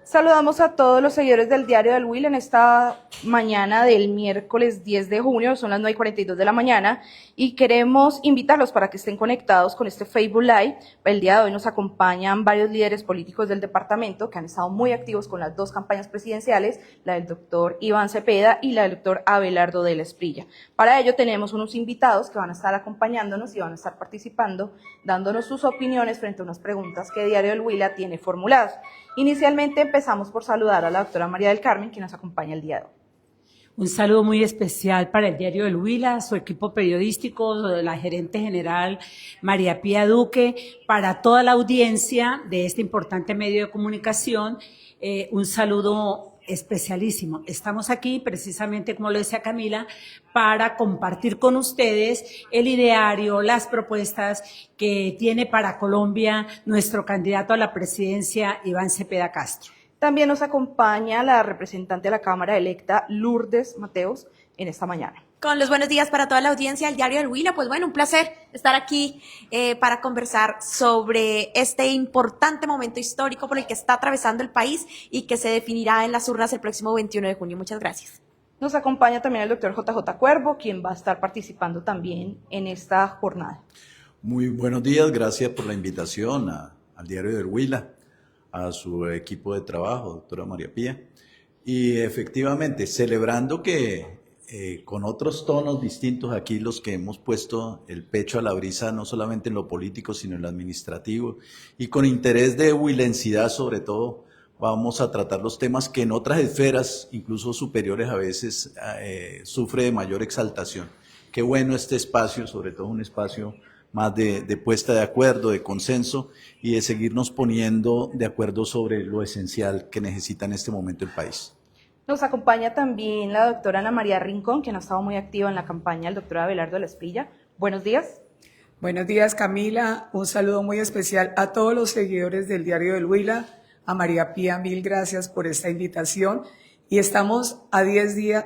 Saludamos a todos los seguidores del Diario del Huila en esta mañana del miércoles 10 de junio, son las 9:42 de la mañana, y queremos invitarlos para que estén conectados con este Facebook Live. El día de hoy nos acompañan varios líderes políticos del departamento que han estado muy activos con las dos campañas presidenciales, la del doctor Iván Cepeda y la del doctor Abelardo de la Espriella. Para ello tenemos unos invitados que van a estar acompañándonos y van a estar participando, dándonos sus opiniones frente a unas preguntas que Diario del Huila tiene formuladas. Inicialmente empezamos por saludar a la doctora María del Carmen, quien nos acompaña el día de hoy. Un saludo muy especial para el Diario del Huila, su equipo periodístico, la gerente general María Pía Duque, para toda la audiencia de este importante medio de comunicación, un saludo especialísimo. Estamos aquí precisamente, como lo decía Camila, para compartir con ustedes el ideario, las propuestas que tiene para Colombia nuestro candidato a la presidencia, Iván Cepeda Castro. También nos acompaña la representante de la Cámara electa, Lourdes Mateos, en esta mañana. Con los buenos días para toda la audiencia del Diario del Huila. Pues bueno, un placer estar aquí para conversar sobre este importante momento histórico por el que está atravesando el país y que se definirá en las urnas el próximo 21 de junio. Muchas gracias. Nos acompaña también el doctor JJ Cuervo, quien va a estar participando también en esta jornada. Muy buenos días, gracias por la invitación al Diario del Huila, a su equipo de trabajo, doctora María Pía. Y efectivamente, celebrando que con otros tonos distintos aquí los que hemos puesto el pecho a la brisa, no solamente en lo político, sino en lo administrativo, y con interés de huilensidad sobre todo, vamos a tratar los temas que en otras esferas, incluso superiores a veces, sufre de mayor exaltación. Qué bueno este espacio, sobre todo un espacio más de puesta de acuerdo, de consenso y de seguirnos poniendo de acuerdo sobre lo esencial que necesita en este momento el país. Nos acompaña también la doctora Ana María Rincón, quien ha estado muy activa en la campaña del doctor Abelardo de la Espriella. Buenos días. Buenos días, Camila. Un saludo muy especial a todos los seguidores del Diario del Huila. A María Pía, mil gracias por esta invitación. Y estamos a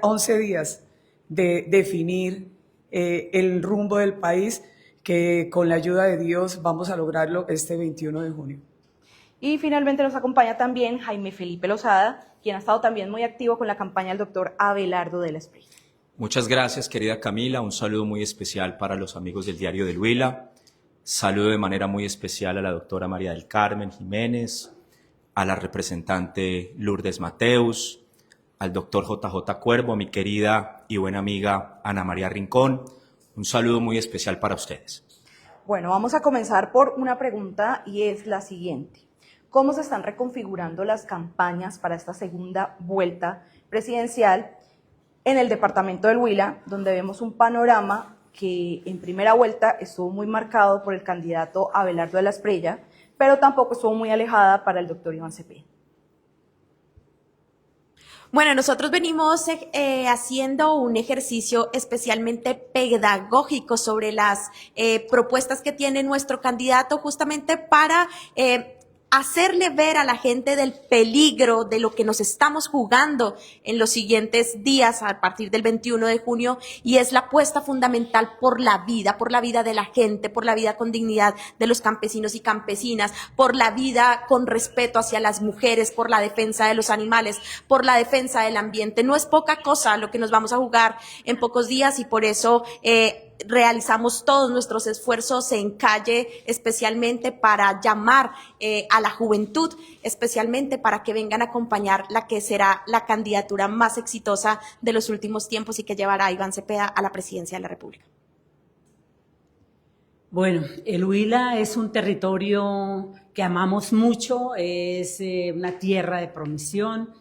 11 días de definir el rumbo del país, que con la ayuda de Dios vamos a lograrlo este 21 de junio. Y finalmente nos acompaña también Jaime Felipe Lozada, quien ha estado también muy activo con la campaña del doctor Abelardo de la Espriella. Muchas gracias, querida Camila. Un saludo muy especial para los amigos del Diario del Huila. Saludo de manera muy especial a la doctora María del Carmen Jiménez, a la representante Lourdes Mateus, al doctor JJ Cuervo, a mi querida y buena amiga Ana María Rincón. Un saludo muy especial para ustedes. Bueno, vamos a comenzar por una pregunta y es la siguiente. ¿Cómo se están reconfigurando las campañas para esta segunda vuelta presidencial en el departamento del Huila, donde vemos un panorama que en primera vuelta estuvo muy marcado por el candidato Abelardo de la Espriella, pero tampoco estuvo muy alejada para el doctor Iván Cepeda? Bueno, nosotros venimos haciendo un ejercicio especialmente pedagógico sobre las propuestas que tiene nuestro candidato, justamente para hacerle ver a la gente del peligro de lo que nos estamos jugando en los siguientes días a partir del 21 de junio, y es la apuesta fundamental por la vida de la gente, por la vida con dignidad de los campesinos y campesinas, por la vida con respeto hacia las mujeres, por la defensa de los animales, por la defensa del ambiente. No es poca cosa lo que nos vamos a jugar en pocos días, y por eso realizamos todos nuestros esfuerzos en calle, especialmente para llamar a la juventud, especialmente para que vengan a acompañar la que será la candidatura más exitosa de los últimos tiempos y que llevará a Iván Cepeda a la presidencia de la República. Bueno, el Huila es un territorio que amamos mucho, es una tierra de promisión.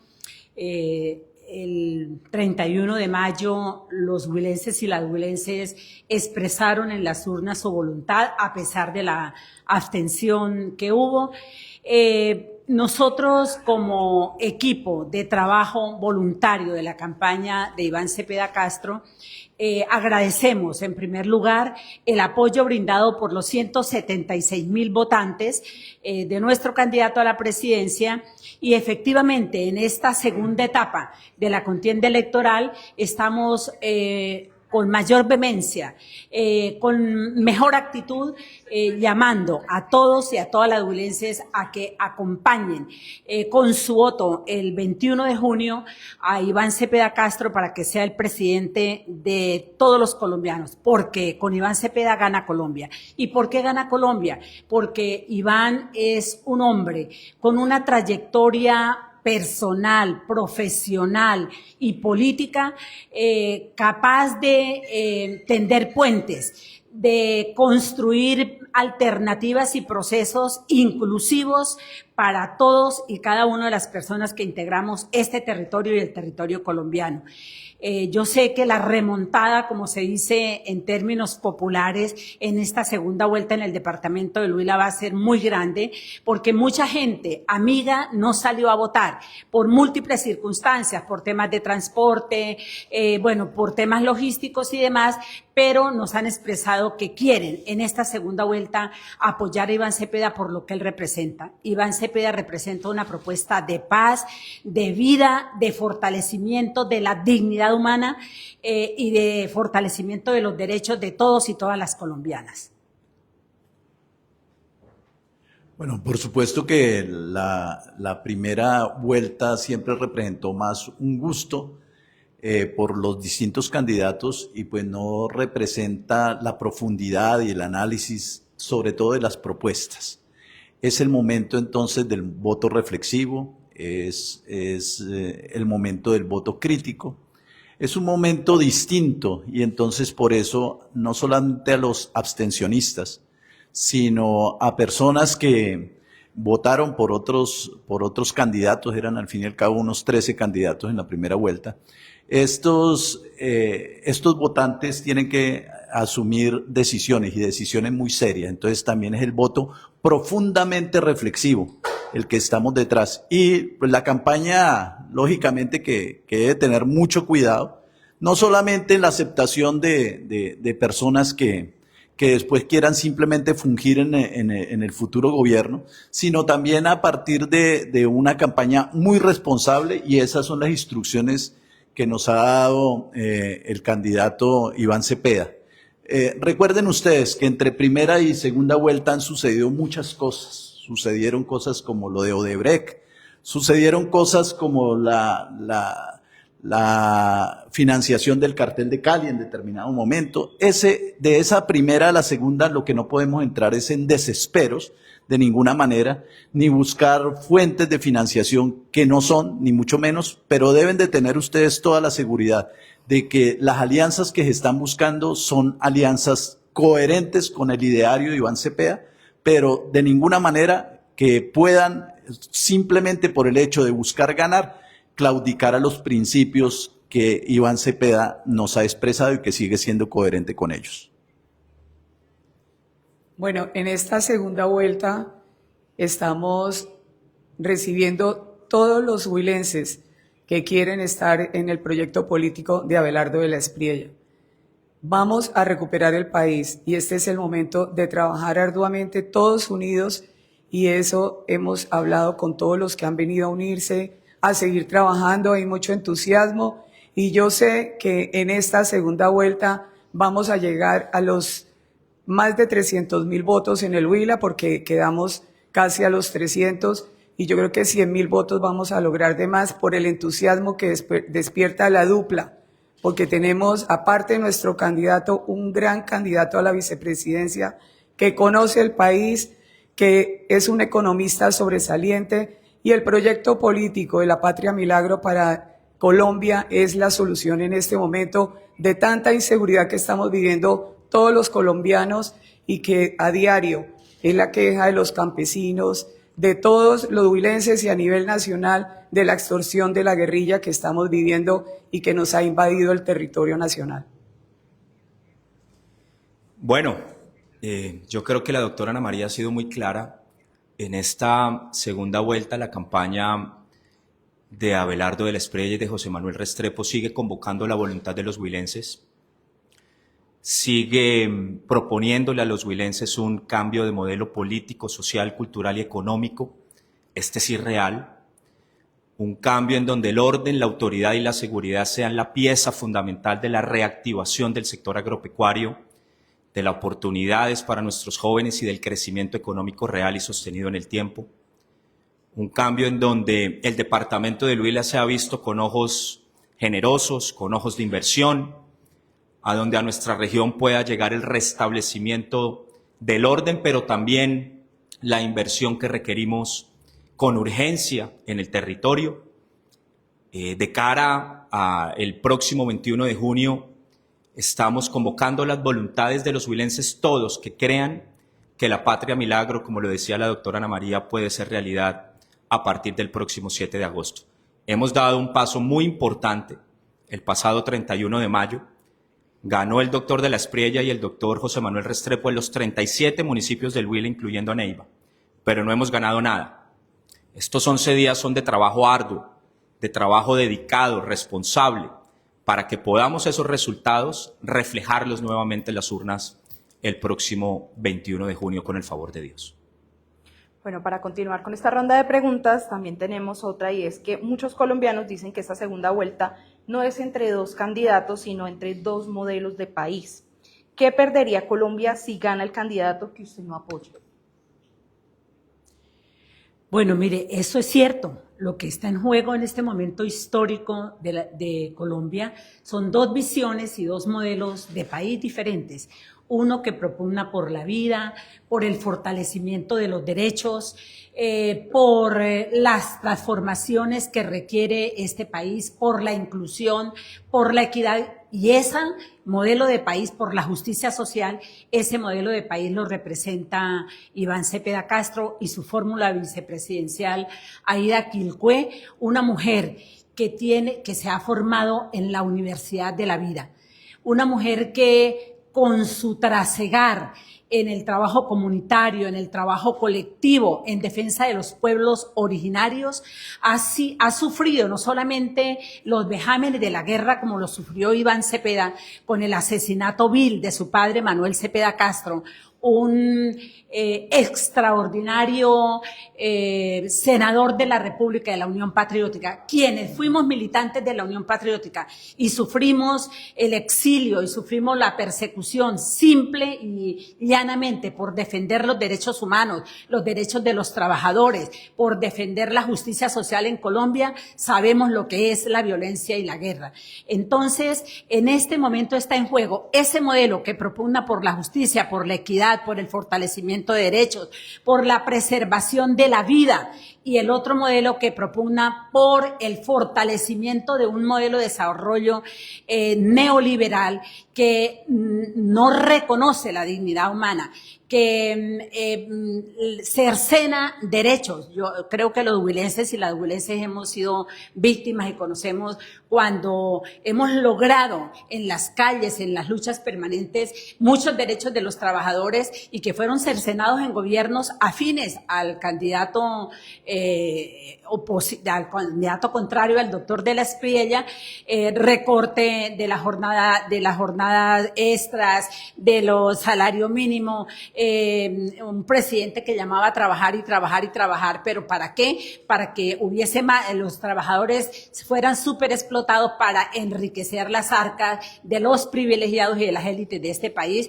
El 31 de mayo los huilenses y las huilenses expresaron en las urnas su voluntad a pesar de la abstención que hubo. Nosotros como equipo de trabajo voluntario de la campaña de Iván Cepeda Castro agradecemos en primer lugar el apoyo brindado por los 176,000 votantes de nuestro candidato a la presidencia, y efectivamente en esta segunda etapa de la contienda electoral estamos con mayor vehemencia, con mejor actitud, llamando a todos y a todas las huilenses a que acompañen con su voto el 21 de junio a Iván Cepeda Castro para que sea el presidente de todos los colombianos, porque con Iván Cepeda gana Colombia. ¿Y por qué gana Colombia? Porque Iván es un hombre con una trayectoria personal, profesional y política, capaz de tender puentes, de construir alternativas y procesos inclusivos para todos y cada una de las personas que integramos este territorio y el territorio colombiano. Yo sé que la remontada, como se dice en términos populares, en esta segunda vuelta en el departamento del Huila va a ser muy grande, porque mucha gente amiga no salió a votar por múltiples circunstancias, por temas de transporte, por temas logísticos y demás, pero nos han expresado que quieren en esta segunda vuelta apoyar a Iván Cepeda por lo que él representa. Iván Cepeda representa una propuesta de paz, de vida, de fortalecimiento de la dignidad humana y de fortalecimiento de los derechos de todos y todas las colombianas. Bueno, por supuesto que la primera vuelta siempre representó más un gusto por los distintos candidatos y pues no representa la profundidad y el análisis, sobre todo de las propuestas. Es el momento entonces del voto reflexivo, es el momento del voto crítico. Es un momento distinto y entonces por eso no solamente a los abstencionistas, sino a personas que votaron por otros candidatos, eran al fin y al cabo unos 13 candidatos en la primera vuelta. Estos votantes tienen que asumir decisiones y decisiones muy serias, entonces también es el voto profundamente reflexivo el que estamos detrás. Y pues, la campaña, lógicamente, que debe tener mucho cuidado, no solamente en la aceptación de personas que después quieran simplemente fungir en el futuro gobierno, sino también a partir de una campaña muy responsable, y esas son las instrucciones que nos ha dado el candidato Iván Cepeda. Recuerden ustedes que entre primera y segunda vuelta han sucedido muchas cosas. Sucedieron cosas como lo de Odebrecht, sucedieron cosas como la financiación del cartel de Cali en determinado momento. De esa primera a la segunda lo que no podemos entrar es en desesperos de ninguna manera, ni buscar fuentes de financiación que no son, ni mucho menos, pero deben de tener ustedes toda la seguridad de que las alianzas que se están buscando son alianzas coherentes con el ideario de Iván Cepeda, pero de ninguna manera que puedan, simplemente por el hecho de buscar ganar, claudicar a los principios que Iván Cepeda nos ha expresado y que sigue siendo coherente con ellos. Bueno, en esta segunda vuelta estamos recibiendo todos los huilenses que quieren estar en el proyecto político de Abelardo de la Espriella. Vamos a recuperar el país y este es el momento de trabajar arduamente todos unidos, y eso hemos hablado con todos los que han venido a unirse, a seguir trabajando. Hay mucho entusiasmo y yo sé que en esta segunda vuelta vamos a llegar a los más de 300.000 votos en el Huila, porque quedamos casi a los 300, y yo creo que 100.000 votos vamos a lograr de más por el entusiasmo que despierta la dupla, porque tenemos, aparte de nuestro candidato, un gran candidato a la vicepresidencia que conoce el país, que es un economista sobresaliente, y el proyecto político de la Patria Milagro para Colombia es la solución en este momento de tanta inseguridad que estamos viviendo todos los colombianos, y que a diario es la queja de los campesinos, de todos los huilenses y a nivel nacional, de la extorsión de la guerrilla que estamos viviendo y que nos ha invadido el territorio nacional. Bueno, yo creo que la doctora Ana María ha sido muy clara. En esta segunda vuelta, la campaña de Abelardo de la Espriella y de José Manuel Restrepo sigue convocando la voluntad de los huilenses, sigue proponiéndole a los huilenses un cambio de modelo político, social, cultural y económico, este sí real, un cambio en donde el orden, la autoridad y la seguridad sean la pieza fundamental de la reactivación del sector agropecuario, de las oportunidades para nuestros jóvenes y del crecimiento económico real y sostenido en el tiempo. Un cambio en donde el departamento del Huila se ha visto con ojos generosos, con ojos de inversión, a donde a nuestra región pueda llegar el restablecimiento del orden, pero también la inversión que requerimos con urgencia en el territorio. De cara al próximo 21 de junio, estamos convocando las voluntades de los huilenses todos que crean que la Patria Milagro, como lo decía la doctora Ana María, puede ser realidad a partir del próximo 7 de agosto. Hemos dado un paso muy importante el pasado 31 de mayo. Ganó el doctor de la Espriella y el doctor José Manuel Restrepo en los 37 municipios del Huila, incluyendo a Neiva, pero no hemos ganado nada. Estos 11 días son de trabajo arduo, de trabajo dedicado, responsable, para que podamos esos resultados reflejarlos nuevamente en las urnas el próximo 21 de junio con el favor de Dios. Bueno, para continuar con esta ronda de preguntas, también tenemos otra, y es que muchos colombianos dicen que esta segunda vuelta no es entre dos candidatos, sino entre dos modelos de país. ¿Qué perdería Colombia si gana el candidato que usted no apoya? Bueno, mire, eso es cierto. Lo que está en juego en este momento histórico de Colombia son dos visiones y dos modelos de país diferentes. Uno que propugna por la vida, por el fortalecimiento de los derechos, por las transformaciones que requiere este país, por la inclusión, por la equidad, y ese modelo de país, por la justicia social, ese modelo de país lo representa Iván Cepeda Castro y su fórmula vicepresidencial Aida Quilcue, una mujer que se ha formado en la Universidad de la Vida, una mujer que con su trasegar en el trabajo comunitario, en el trabajo colectivo, en defensa de los pueblos originarios, ha sufrido no solamente los vejámenes de la guerra como lo sufrió Iván Cepeda con el asesinato vil de su padre Manuel Cepeda Castro, un extraordinario senador de la República de la Unión Patriótica, quienes fuimos militantes de la Unión Patriótica y sufrimos el exilio y sufrimos la persecución simple y llanamente por defender los derechos humanos, los derechos de los trabajadores, por defender la justicia social en Colombia, sabemos lo que es la violencia y la guerra. Entonces, en este momento está en juego ese modelo que propugna por la justicia, por la equidad, por el fortalecimiento de derechos, por la preservación de la vida, y el otro modelo que propugna por el fortalecimiento de un modelo de desarrollo neoliberal que no reconoce la dignidad humana, que cercena derechos. Yo creo que los huilenses y las huilenses hemos sido víctimas y conocemos cuando hemos logrado en las calles, en las luchas permanentes, muchos derechos de los trabajadores y que fueron cercenados en gobiernos afines al candidato al candidato contrario, al doctor de la Espriella, recorte de la jornada extras, de los salarios mínimos, un presidente que llamaba a trabajar y trabajar y trabajar, pero ¿para qué? Para que hubiese los trabajadores fueran súper explotados para enriquecer las arcas de los privilegiados y de las élites de este país.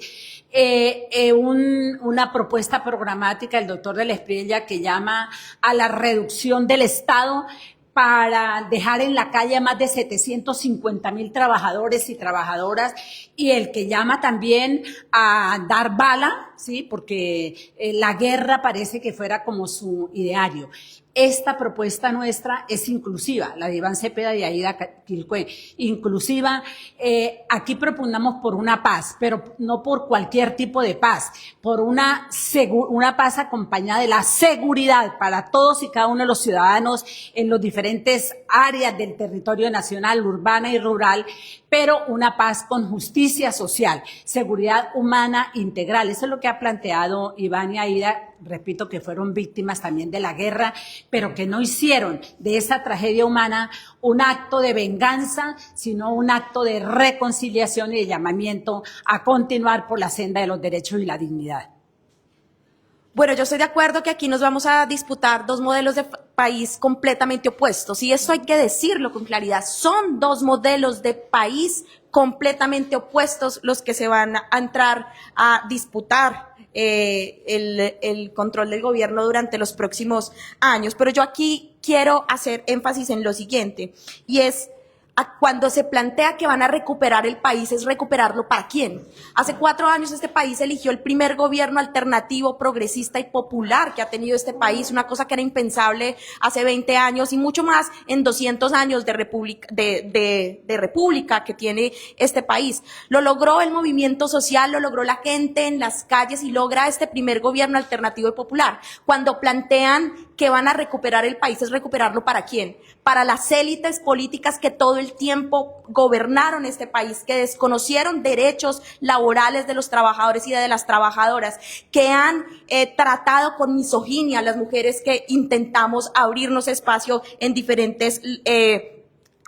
Una propuesta programática del doctor de la Espriella que llama a la reducción del Estado para dejar en la calle a más de 750,000 trabajadores y trabajadoras, y el que llama también a dar bala, ¿sí? Porque la guerra parece que fuera como su ideario. Esta propuesta nuestra es inclusiva, la de Iván Cepeda y Aida Quilcue, inclusiva. Aquí propugnamos por una paz, pero no por cualquier tipo de paz, por una paz acompañada de la seguridad para todos y cada uno de los ciudadanos en los diferentes áreas del territorio nacional, urbana y rural, pero una paz con justicia social, seguridad humana integral. Eso es lo que ha planteado Iván y Aida. Repito que fueron víctimas también de la guerra, pero que no hicieron de esa tragedia humana un acto de venganza, sino un acto de reconciliación y de llamamiento a continuar por la senda de los derechos y la dignidad. Bueno, yo estoy de acuerdo que aquí nos vamos a disputar dos modelos de país completamente opuestos, y eso hay que decirlo con claridad. Son dos modelos de país completamente opuestos los que se van a entrar a disputar el control del gobierno durante los próximos años. Pero yo aquí quiero hacer énfasis en lo siguiente, y es cuando se plantea que van a recuperar el país, ¿es recuperarlo para quién? Hace 4 años este país eligió el primer gobierno alternativo, progresista y popular que ha tenido este país, una cosa que era impensable hace 20 años y mucho más en 200 años de república que tiene este país. Lo logró el movimiento social, lo logró la gente en las calles y logra este primer gobierno alternativo y popular. Cuando plantean que van a recuperar el país, ¿es recuperarlo para quién? Para las élites políticas que todo el tiempo gobernaron este país, que desconocieron derechos laborales de los trabajadores y de las trabajadoras, que han tratado con misoginia a las mujeres que intentamos abrirnos espacio en diferentes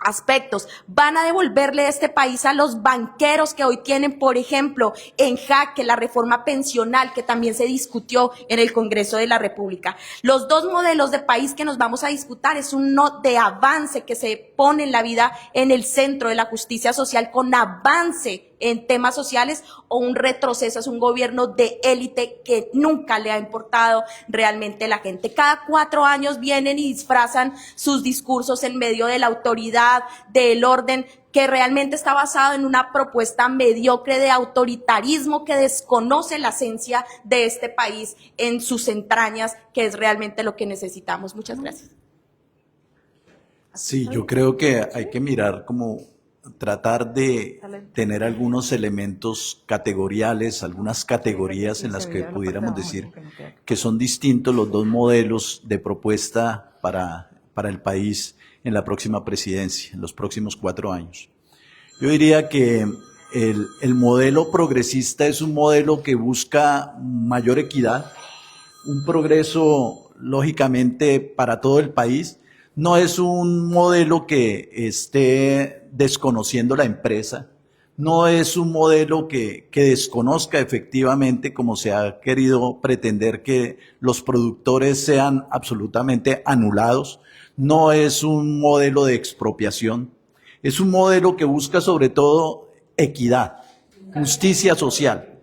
aspectos. Van a devolverle este país a los banqueros que hoy tienen, por ejemplo, en jaque la reforma pensional que también se discutió en el Congreso de la República. Los dos modelos de país que nos vamos a disputar es uno de avance, que se pone en la vida en el centro de la justicia social con avance en temas sociales, o un retroceso, es un gobierno de élite que nunca le ha importado realmente la gente. Cada 4 años vienen y disfrazan sus discursos en medio de la autoridad, del orden, que realmente está basado en una propuesta mediocre de autoritarismo que desconoce la esencia de este país en sus entrañas, que es realmente lo que necesitamos. Muchas gracias. Sí, yo creo que hay que mirar como tratar de tener algunos elementos categoriales, algunas categorías en las que pudiéramos decir que son distintos los dos modelos de propuesta para el país en la próxima presidencia, en los próximos 4 años. Yo diría que el modelo progresista es un modelo que busca mayor equidad, un progreso lógicamente para todo el país. No es un modelo que esté desconociendo la empresa, no es un modelo que desconozca efectivamente, como se ha querido pretender, que los productores sean absolutamente anulados, no es un modelo de expropiación, es un modelo que busca sobre todo equidad, justicia social.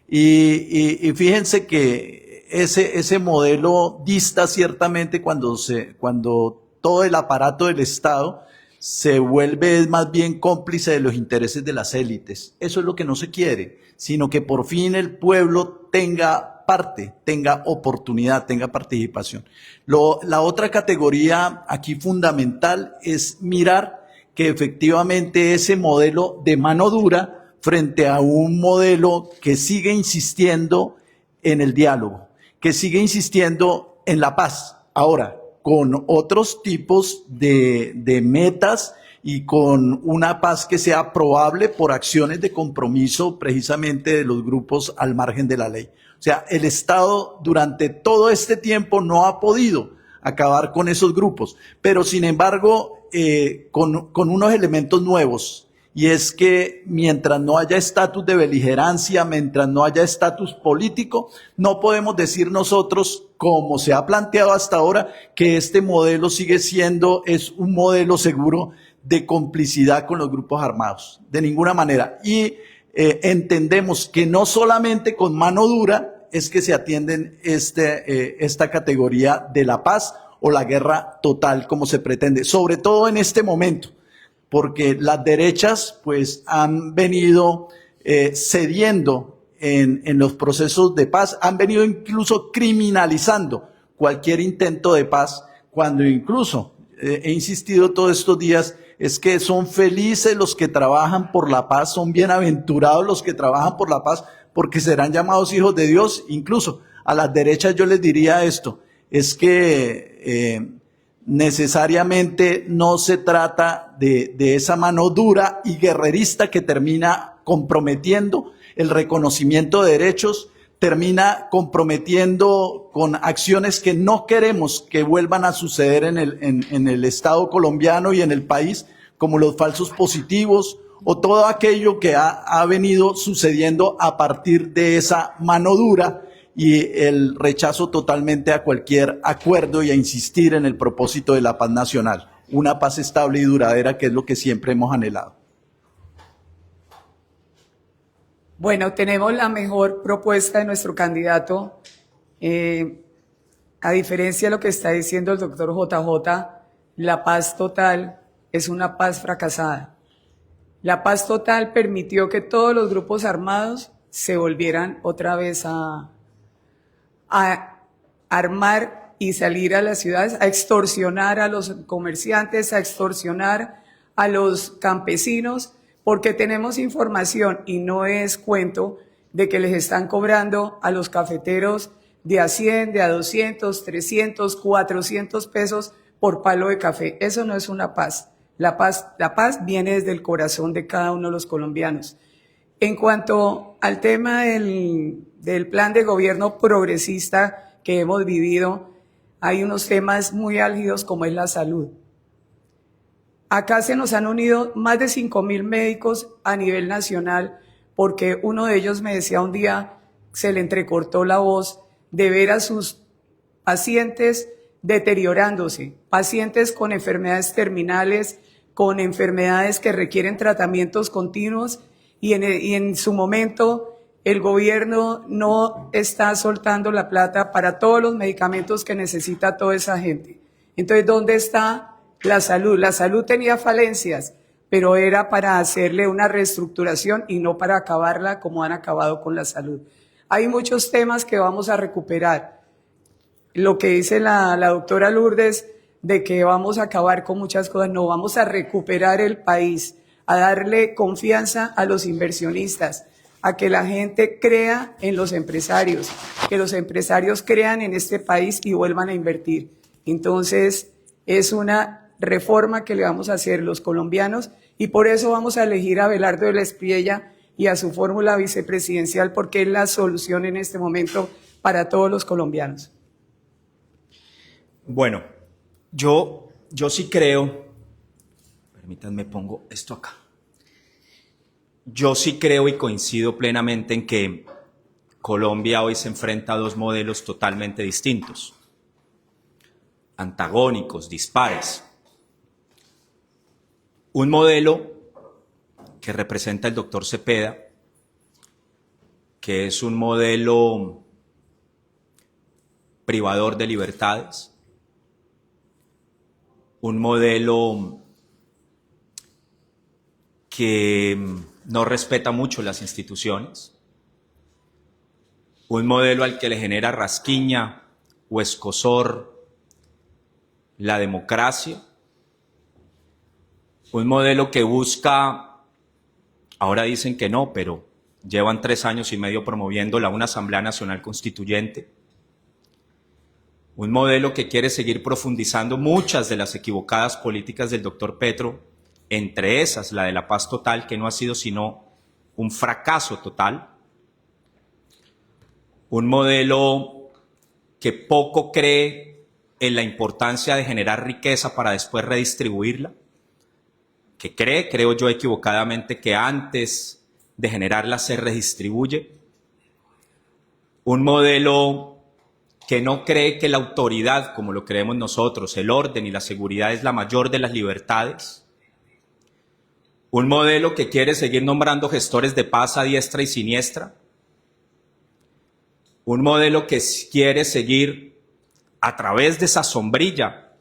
Y fíjense que ese modelo dista ciertamente cuando todo el aparato del Estado se vuelve más bien cómplice de los intereses de las élites. Eso es lo que no se quiere, sino que por fin el pueblo tenga parte, tenga oportunidad, tenga participación. La otra categoría aquí fundamental es mirar que efectivamente ese modelo de mano dura frente a un modelo que sigue insistiendo en el diálogo, que sigue insistiendo en la paz. Ahora, con otros tipos de metas y con una paz que sea probable por acciones de compromiso precisamente de los grupos al margen de la ley. O sea, el Estado durante todo este tiempo no ha podido acabar con esos grupos, pero sin embargo con unos elementos nuevos, y es que mientras no haya estatus de beligerancia, mientras no haya estatus político, no podemos decir nosotros, como se ha planteado hasta ahora, que este modelo es un modelo seguro de complicidad con los grupos armados, de ninguna manera. Y entendemos que no solamente con mano dura es que se atienden esta categoría de la paz o la guerra total, como se pretende, sobre todo en este momento, porque las derechas pues han venido cediendo en los procesos de paz, han venido incluso criminalizando cualquier intento de paz, cuando incluso he insistido todos estos días, es que son felices los que trabajan por la paz, son bienaventurados los que trabajan por la paz, porque serán llamados hijos de Dios. Incluso a las derechas yo les diría esto, es que necesariamente no se trata de esa mano dura y guerrerista que termina comprometiendo el reconocimiento de derechos, termina comprometiendo con acciones que no queremos que vuelvan a suceder en el Estado colombiano y en el país, como los falsos positivos o todo aquello que ha venido sucediendo a partir de esa mano dura y el rechazo totalmente a cualquier acuerdo y a insistir en el propósito de la paz nacional, una paz estable y duradera, que es lo que siempre hemos anhelado. Bueno, tenemos la mejor propuesta de nuestro candidato. A diferencia de lo que está diciendo el doctor JJ, la paz total es una paz fracasada. La paz total permitió que todos los grupos armados se volvieran otra vez a armar y salir a las ciudades, a extorsionar a los comerciantes, a extorsionar a los campesinos, porque tenemos información, y no es cuento, de que les están cobrando a los cafeteros de a 100, de a 200, 300, 400 pesos por palo de café. Eso no es una paz. La paz viene desde el corazón de cada uno de los colombianos. En cuanto al tema del plan de gobierno progresista que hemos vivido, hay unos temas muy álgidos como es la salud. Acá se nos han unido más de 5,000 médicos a nivel nacional, porque uno de ellos me decía un día, se le entrecortó la voz, de ver a sus pacientes deteriorándose, pacientes con enfermedades terminales, con enfermedades que requieren tratamientos continuos, y en su momento el gobierno no está soltando la plata para todos los medicamentos que necesita toda esa gente. Entonces, ¿dónde está la salud? La salud tenía falencias, pero era para hacerle una reestructuración y no para acabarla como han acabado con la salud. Hay muchos temas que vamos a recuperar. Lo que dice la doctora Lourdes, de que vamos a acabar con muchas cosas, no, vamos a recuperar el país, a darle confianza a los inversionistas, a que la gente crea en los empresarios, que los empresarios crean en este país y vuelvan a invertir. Entonces, es una reforma que le vamos a hacer los colombianos, y por eso vamos a elegir a Abelardo de la Espriella y a su fórmula vicepresidencial, porque es la solución en este momento para todos los colombianos. Bueno, yo sí creo, permítanme, pongo esto acá. Yo sí creo y coincido plenamente en que Colombia hoy se enfrenta a dos modelos totalmente distintos, antagónicos, dispares. Un modelo que representa el doctor Cepeda, que es un modelo privador de libertades, un modelo que no respeta mucho las instituciones, un modelo al que le genera rasquiña o escozor la democracia, un modelo que busca, ahora dicen que no, pero llevan 3 años y medio promoviéndola, una Asamblea Nacional Constituyente, un modelo que quiere seguir profundizando muchas de las equivocadas políticas del doctor Petro, entre esas la de la paz total, que no ha sido sino un fracaso total, un modelo que poco cree en la importancia de generar riqueza para después redistribuirla, que cree, creo yo equivocadamente, que antes de generarla se redistribuye, un modelo que no cree que la autoridad, como lo creemos nosotros, el orden y la seguridad es la mayor de las libertades, un modelo que quiere seguir nombrando gestores de paz a diestra y siniestra, un modelo que quiere seguir a través de esa sombrilla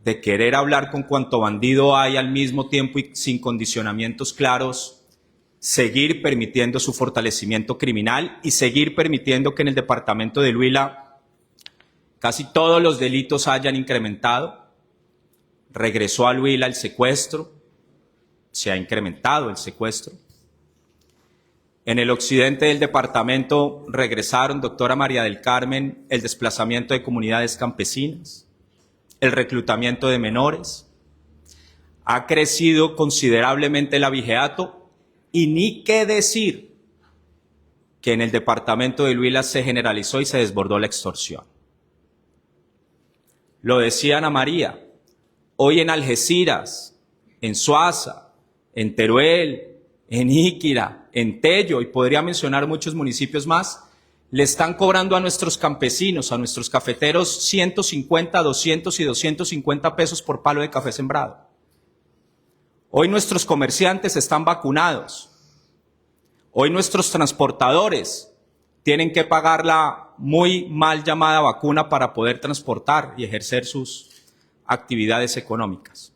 de querer hablar con cuanto bandido hay al mismo tiempo y sin condicionamientos claros, seguir permitiendo su fortalecimiento criminal y seguir permitiendo que en el departamento del Huila casi todos los delitos hayan incrementado. Regresó al Huila el secuestro, se ha incrementado el secuestro. En el occidente del departamento regresaron, doctora María del Carmen, el desplazamiento de comunidades campesinas, el reclutamiento de menores. Ha crecido considerablemente el abigeato y ni qué decir que en el departamento del Huila se generalizó y se desbordó la extorsión. Lo decía Ana María, hoy en Algeciras, en Suaza, en Teruel, en Iquira, en Tello, y podría mencionar muchos municipios más, le están cobrando a nuestros campesinos, a nuestros cafeteros 150, 200 y 250 pesos por palo de café sembrado. Hoy nuestros comerciantes están vacunados. Hoy nuestros transportadores tienen que pagar la muy mal llamada vacuna para poder transportar y ejercer sus actividades económicas.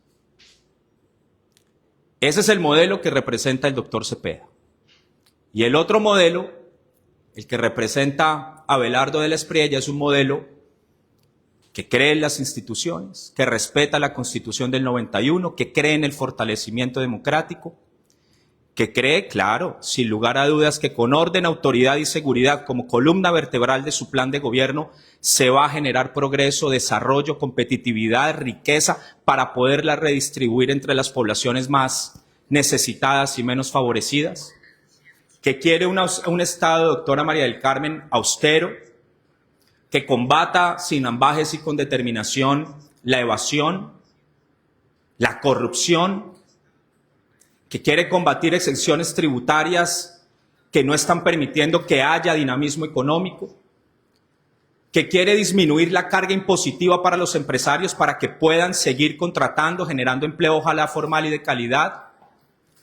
Ese es el modelo que representa el doctor Cepeda. Y el otro modelo, el que representa Abelardo de la Espriella, es un modelo que cree en las instituciones, que respeta la Constitución del 91, que cree en el fortalecimiento democrático, que cree, claro, sin lugar a dudas, que con orden, autoridad y seguridad como columna vertebral de su plan de gobierno se va a generar progreso, desarrollo, competitividad, riqueza para poderla redistribuir entre las poblaciones más necesitadas y menos favorecidas, que quiere un Estado, doctora María del Carmen, austero, que combata sin ambajes y con determinación la evasión, la corrupción, que quiere combatir exenciones tributarias que no están permitiendo que haya dinamismo económico, que quiere disminuir la carga impositiva para los empresarios para que puedan seguir contratando, generando empleo, ojalá formal y de calidad,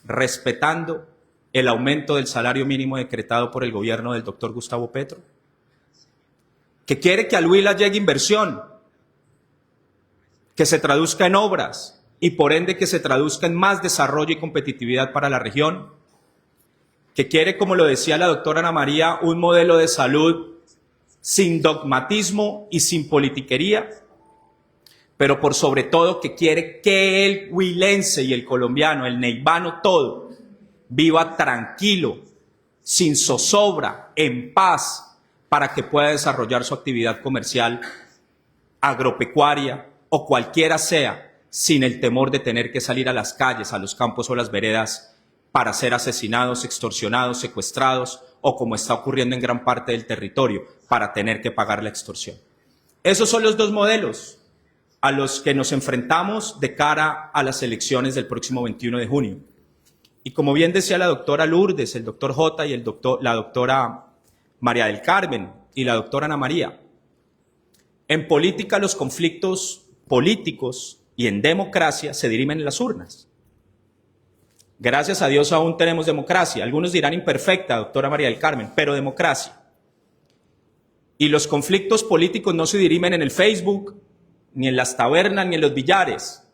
respetando el aumento del salario mínimo decretado por el gobierno del doctor Gustavo Petro, que quiere que al Huila llegue inversión, que se traduzca en obras, y por ende que se traduzca en más desarrollo y competitividad para la región, que quiere, como lo decía la doctora Ana María, un modelo de salud sin dogmatismo y sin politiquería, pero por sobre todo que quiere que el huilense y el colombiano, el neivano todo, viva tranquilo, sin zozobra, en paz, para que pueda desarrollar su actividad comercial, agropecuaria o cualquiera sea, sin el temor de tener que salir a las calles, a los campos o las veredas para ser asesinados, extorsionados, secuestrados o, como está ocurriendo en gran parte del territorio, para tener que pagar la extorsión. Esos son los dos modelos a los que nos enfrentamos de cara a las elecciones del próximo 21 de junio. Y como bien decía la doctora Lourdes, el doctor J y la doctora María del Carmen y la doctora Ana María, en política los conflictos políticos y en democracia se dirimen en las urnas. Gracias a Dios aún tenemos democracia. Algunos dirán imperfecta, doctora María del Carmen, pero democracia. Y los conflictos políticos no se dirimen en el Facebook, ni en las tabernas, ni en los billares.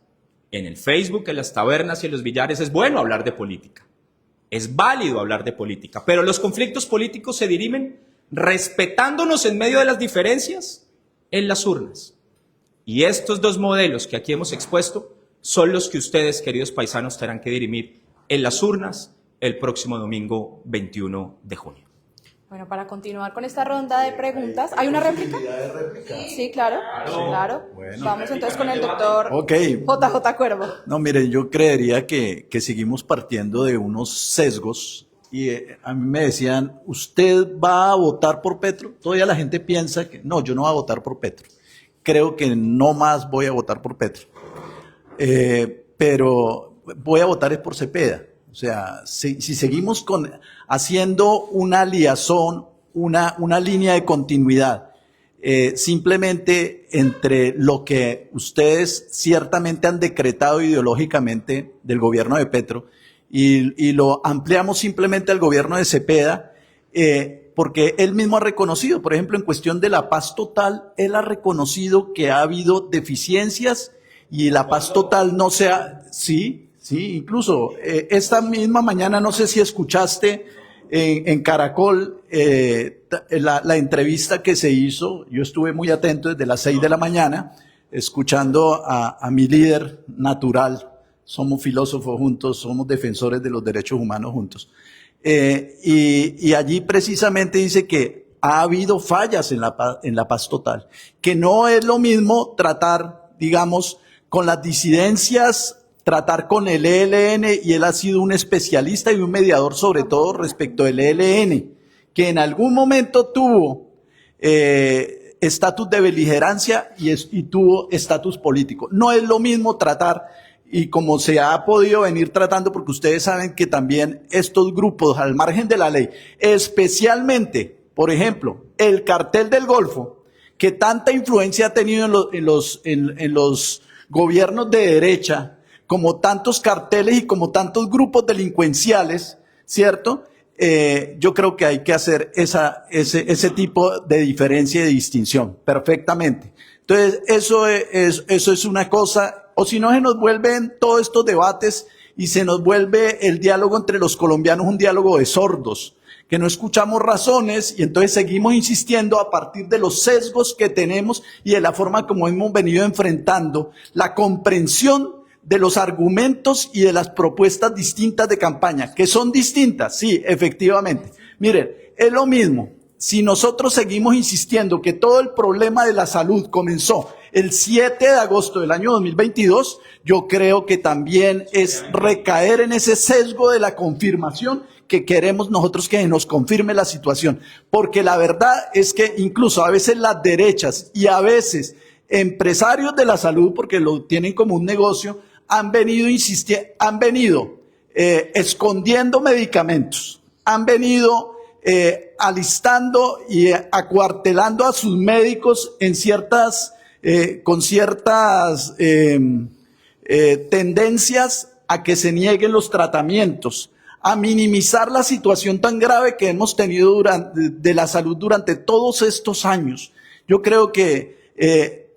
En el Facebook, en las tabernas y en los billares es bueno hablar de política. Es válido hablar de política, pero los conflictos políticos se dirimen respetándonos en medio de las diferencias en las urnas. Y estos dos modelos que aquí hemos expuesto son los que ustedes, queridos paisanos, tendrán que dirimir en las urnas el próximo domingo 21 de junio. Bueno, para continuar con esta ronda de preguntas, ¿hay una réplica? Sí, claro, claro. Bueno. Vamos entonces con el doctor Ok. JJ Cuervo. No, mire, yo creería que seguimos partiendo de unos sesgos y a mí me decían, ¿usted va a votar por Petro? Todavía la gente piensa que no, yo no voy a votar por Petro. Creo que no más voy a votar por Petro. Pero voy a votar es por Cepeda. O sea, si seguimos haciendo una liazón, una línea de continuidad, simplemente entre lo que ustedes ciertamente han decretado ideológicamente del gobierno de Petro y lo ampliamos simplemente al gobierno de Cepeda, porque él mismo ha reconocido, por ejemplo, en cuestión de la paz total, él ha reconocido que ha habido deficiencias y la paz total no se ha... Sí, incluso esta misma mañana, no sé si escuchaste en Caracol la entrevista que se hizo, yo estuve muy atento desde las 6 de la mañana, escuchando a mi líder natural, somos filósofos juntos, somos defensores de los derechos humanos juntos. Y allí precisamente dice que ha habido fallas en la paz total, que no es lo mismo tratar, digamos, con las disidencias, tratar con el ELN, y él ha sido un especialista y un mediador sobre todo respecto del ELN, que en algún momento tuvo estatus de beligerancia y tuvo estatus político. No es lo mismo tratar, y como se ha podido venir tratando, porque ustedes saben que también estos grupos, al margen de la ley, especialmente Por ejemplo, el cartel del Golfo, que tanta influencia ha tenido en los gobiernos de derecha, como tantos carteles y como tantos grupos delincuenciales, ¿cierto? Yo creo que hay que hacer ese tipo de diferencia y de distinción, perfectamente. Entonces, eso es una cosa, o si no se nos vuelven todos estos debates y se nos vuelve el diálogo entre los colombianos un diálogo de sordos, que no escuchamos razones y entonces seguimos insistiendo a partir de los sesgos que tenemos y de la forma como hemos venido enfrentando la comprensión de los argumentos y de las propuestas distintas de campaña, que son distintas, sí, efectivamente. Miren, es lo mismo. Si nosotros seguimos insistiendo que todo el problema de la salud comenzó el 7 de agosto del año 2022, yo creo que también es recaer en ese sesgo de la confirmación que queremos nosotros que nos confirme la situación. Porque la verdad es que incluso a veces las derechas y a veces empresarios de la salud, porque lo tienen como un negocio, han venido escondiendo medicamentos, han venido alistando y acuartelando a sus médicos en con ciertas tendencias a que se nieguen los tratamientos, a minimizar la situación tan grave que hemos tenido de la salud durante todos estos años. Yo creo que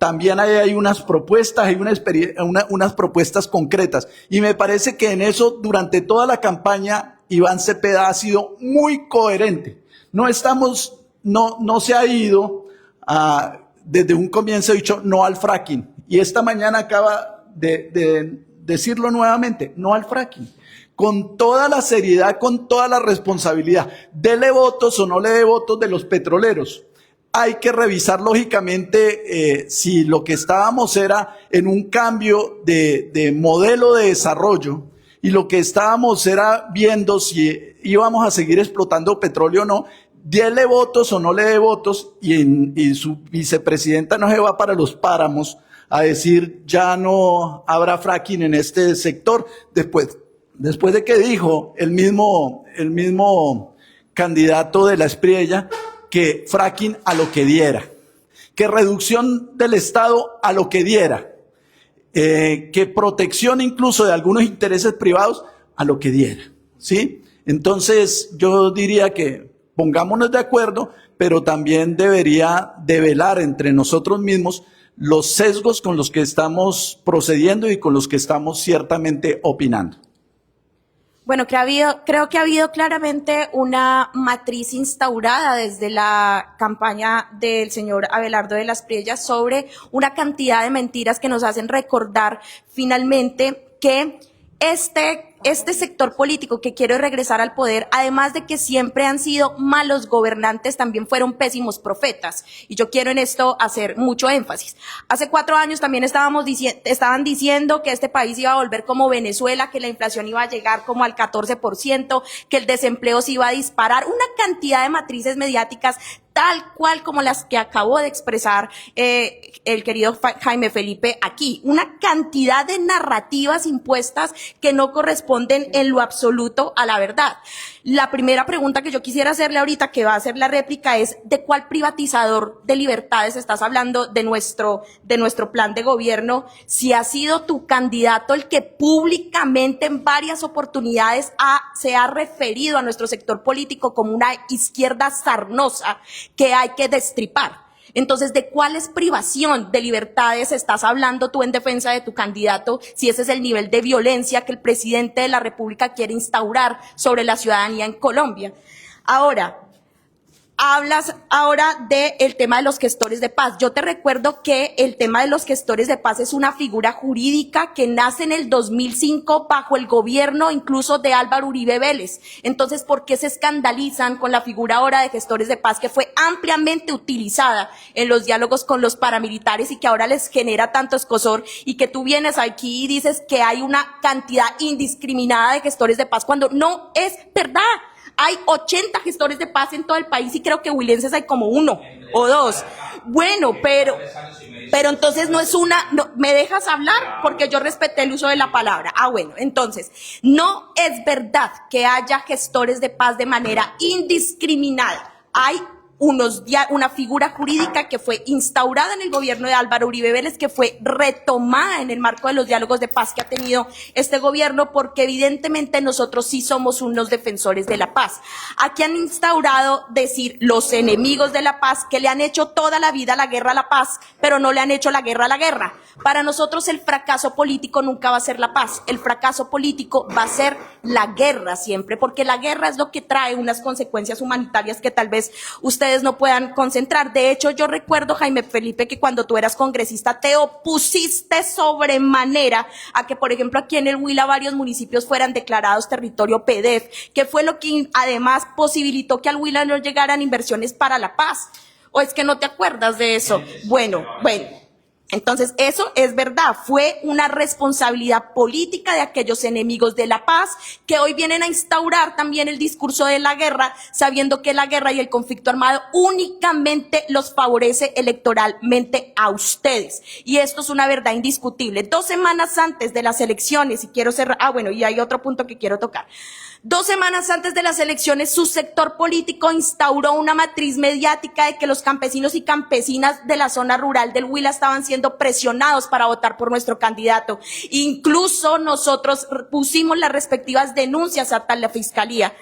también hay unas propuestas, hay unas propuestas concretas. Y me parece que en eso, durante toda la campaña, Iván Cepeda ha sido muy coherente. No se ha ido desde un comienzo, ha dicho no al fracking. Y esta mañana acaba de decirlo nuevamente, no al fracking. Con toda la seriedad, con toda la responsabilidad. Dele votos o no le dé votos de los petroleros. Hay que revisar lógicamente si lo que estábamos era en un cambio de modelo de desarrollo y lo que estábamos era viendo si íbamos a seguir explotando petróleo o no. Dele votos o no le dé votos y su vicepresidenta no se va para los páramos a decir ya no habrá fracking en este sector. Después de que dijo el mismo candidato de la Espriella que fracking a lo que diera, que reducción del Estado a lo que diera, que protección incluso de algunos intereses privados a lo que diera, ¿sí? Entonces yo diría que pongámonos de acuerdo, pero también debería develar entre nosotros mismos los sesgos con los que estamos procediendo y con los que estamos ciertamente opinando. Bueno, creo que ha habido claramente una matriz instaurada desde la campaña del señor Abelardo de las Priellas sobre una cantidad de mentiras que nos hacen recordar finalmente que este sector político que quiere regresar al poder, además de que siempre han sido malos gobernantes, también fueron pésimos profetas. Y yo quiero en esto hacer mucho énfasis. Hace 4 años también estaban diciendo que este país iba a volver como Venezuela, que la inflación iba a llegar como al 14%, que el desempleo se iba a disparar, una cantidad de matrices mediáticas tal cual como las que acabó de expresar el querido Jaime Felipe aquí. Una cantidad de narrativas impuestas que no corresponden en lo absoluto a la verdad. La primera pregunta que yo quisiera hacerle ahorita, que va a ser la réplica, es ¿de cuál privatizador de libertades estás hablando de nuestro plan de gobierno? Si ha sido tu candidato el que públicamente en varias oportunidades se ha referido a nuestro sector político como una izquierda sarnosa que hay que destripar. Entonces, ¿de cuáles privación de libertades estás hablando tú en defensa de tu candidato si ese es el nivel de violencia que el presidente de la República quiere instaurar sobre la ciudadanía en Colombia? Ahora, hablas ahora del tema de los gestores de paz. Yo te recuerdo que el tema de los gestores de paz es una figura jurídica que nace en el 2005 bajo el gobierno incluso de Álvaro Uribe Vélez. Entonces, ¿por qué se escandalizan con la figura ahora de gestores de paz que fue ampliamente utilizada en los diálogos con los paramilitares y que ahora les genera tanto escozor, y que tú vienes aquí y dices que hay una cantidad indiscriminada de gestores de paz cuando no es verdad? Hay 80 gestores de paz en todo el país y creo que huilenses hay como 1 o 2. Bueno, pero entonces no es ¿me dejas hablar? Porque yo respeté el uso de la palabra. Bueno, entonces, no es verdad que haya gestores de paz de manera indiscriminada. Hay una figura jurídica que fue instaurada en el gobierno de Álvaro Uribe Vélez, que fue retomada en el marco de los diálogos de paz que ha tenido este gobierno, porque evidentemente nosotros sí somos unos defensores de la paz. Aquí han instaurado decir los enemigos de la paz que le han hecho toda la vida la guerra a la paz, pero no le han hecho la guerra a la guerra. Para nosotros el fracaso político nunca va a ser la paz, el fracaso político va a ser la guerra siempre, porque la guerra es lo que trae unas consecuencias humanitarias que tal vez ustedes no puedan concentrar. De hecho, yo recuerdo, Jaime Felipe, que cuando tú eras congresista te opusiste sobremanera a que, por ejemplo, aquí en el Huila varios municipios fueran declarados territorio PDF, que fue lo que además posibilitó que al Huila no llegaran inversiones para la paz. ¿O es que no te acuerdas de eso? Bueno. Entonces, eso es verdad, fue una responsabilidad política de aquellos enemigos de la paz que hoy vienen a instaurar también el discurso de la guerra, sabiendo que la guerra y el conflicto armado únicamente los favorece electoralmente a ustedes. Y esto es una verdad indiscutible. 2 semanas antes de las elecciones, y quiero cerrar, y hay otro punto que quiero tocar. 2 semanas antes de las elecciones, su sector político instauró una matriz mediática de que los campesinos y campesinas de la zona rural del Huila estaban siendo presionados para votar por nuestro candidato. Incluso nosotros pusimos las respectivas denuncias ante la Fiscalía.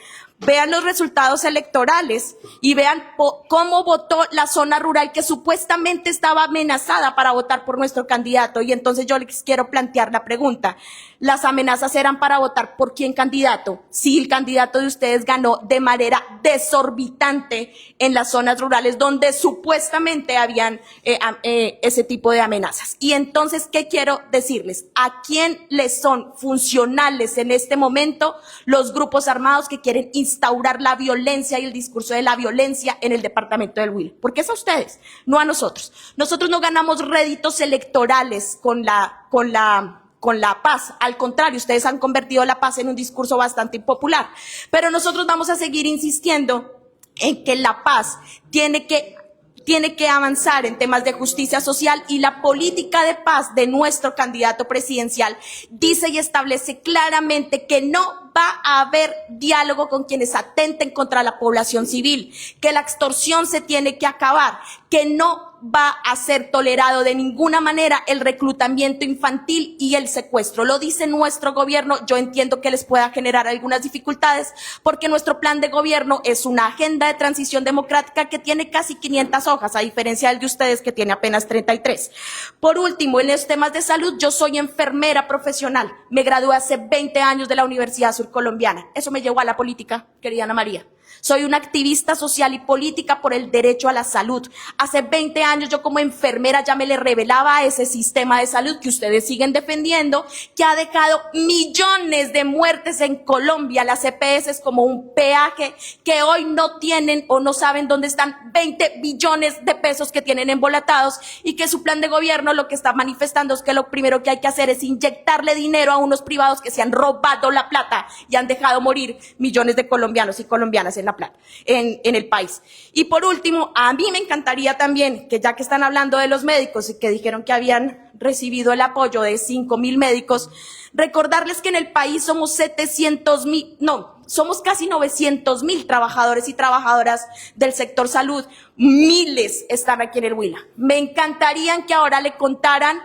Vean los resultados electorales y vean cómo votó la zona rural que supuestamente estaba amenazada para votar por nuestro candidato. Y entonces yo les quiero plantear la pregunta. ¿Las amenazas eran para votar por quién candidato? Si el candidato de ustedes ganó de manera desorbitante en las zonas rurales donde supuestamente habían ese tipo de amenazas. Y entonces, ¿qué quiero decirles? ¿A quién les son funcionales en este momento los grupos armados que quieren instaurar la violencia y el discurso de la violencia en el departamento del Huila? Porque es a ustedes, no a nosotros. Nosotros no ganamos réditos electorales con la paz. Al contrario, ustedes han convertido la paz en un discurso bastante impopular. Pero nosotros vamos a seguir insistiendo en que la paz tiene que avanzar en temas de justicia social, y la política de paz de nuestro candidato presidencial dice y establece claramente que no va a haber diálogo con quienes atenten contra la población civil, que la extorsión se tiene que acabar, que no va a ser tolerado de ninguna manera el reclutamiento infantil y el secuestro. Lo dice nuestro gobierno. Yo entiendo que les pueda generar algunas dificultades porque nuestro plan de gobierno es una agenda de transición democrática que tiene casi 500 hojas, a diferencia del de ustedes que tiene apenas 33. Por último, en los temas de salud, yo soy enfermera profesional. Me gradué hace 20 años de la Universidad Surcolombiana. Eso me llevó a la política, querida Ana María. Soy una activista social y política por el derecho a la salud. Hace 20 años yo como enfermera ya me le revelaba a ese sistema de salud que ustedes siguen defendiendo, que ha dejado millones de muertes en Colombia, las EPS como un peaje que hoy no tienen o no saben dónde están 20 billones de pesos que tienen embolatados, y que su plan de gobierno lo que está manifestando es que lo primero que hay que hacer es inyectarle dinero a unos privados que se han robado la plata y han dejado morir millones de colombianos y colombianas en la plata, en el país. Y por último, a mí me encantaría también que, ya que están hablando de los médicos y que dijeron que habían recibido el apoyo de 5,000 médicos, recordarles que en el país somos 700,000, somos casi 900,000 trabajadores y trabajadoras del sector salud. Miles están aquí en el Huila. Me encantaría que ahora le contaran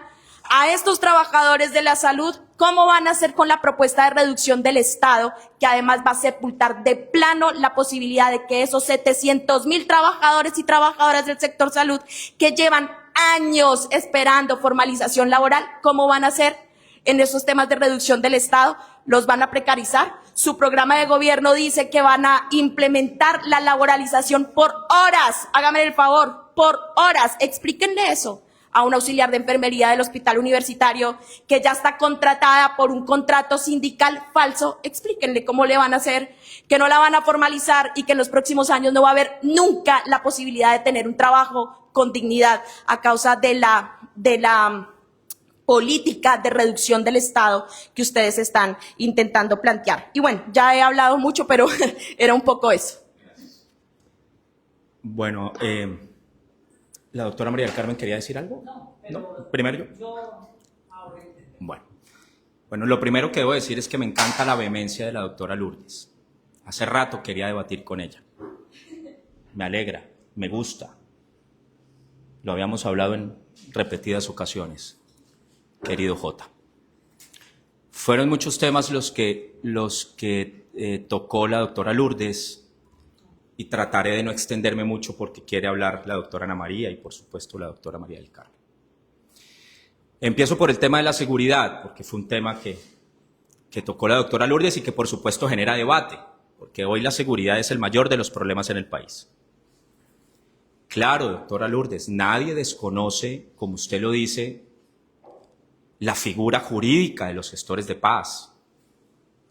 a estos trabajadores de la salud cómo van a hacer con la propuesta de reducción del Estado, que además va a sepultar de plano la posibilidad de que esos 700,000 trabajadores y trabajadoras del sector salud que llevan años esperando formalización laboral, ¿cómo van a hacer en esos temas de reducción del Estado? ¿Los van a precarizar? Su programa de gobierno dice que van a implementar la laboralización por horas. Hágame el favor, por horas. Explíquenle eso a un auxiliar de enfermería del hospital universitario que ya está contratada por un contrato sindical falso. Explíquenle cómo le van a hacer, que no la van a formalizar y que en los próximos años no va a haber nunca la posibilidad de tener un trabajo con dignidad a causa de la política de reducción del Estado que ustedes están intentando plantear. Y bueno, ya he hablado mucho, pero era un poco eso. Bueno, ¿la doctora María del Carmen quería decir algo? No. ¿Primero yo? Bueno, lo primero que debo decir es que me encanta la vehemencia de la doctora Lourdes. Hace rato quería debatir con ella. Me alegra. me gusta. Lo habíamos hablado en repetidas ocasiones, querido Jota. Fueron muchos temas los que tocó la doctora Lourdes y trataré de no extenderme mucho porque quiere hablar la doctora Ana María y por supuesto la doctora María del Carmen. Empiezo por el tema de la seguridad, porque fue un tema que tocó la doctora Lourdes y que por supuesto genera debate, porque hoy la seguridad es el mayor de los problemas en el país. Claro, doctora Lourdes, nadie desconoce, como usted lo dice, la figura jurídica de los gestores de paz.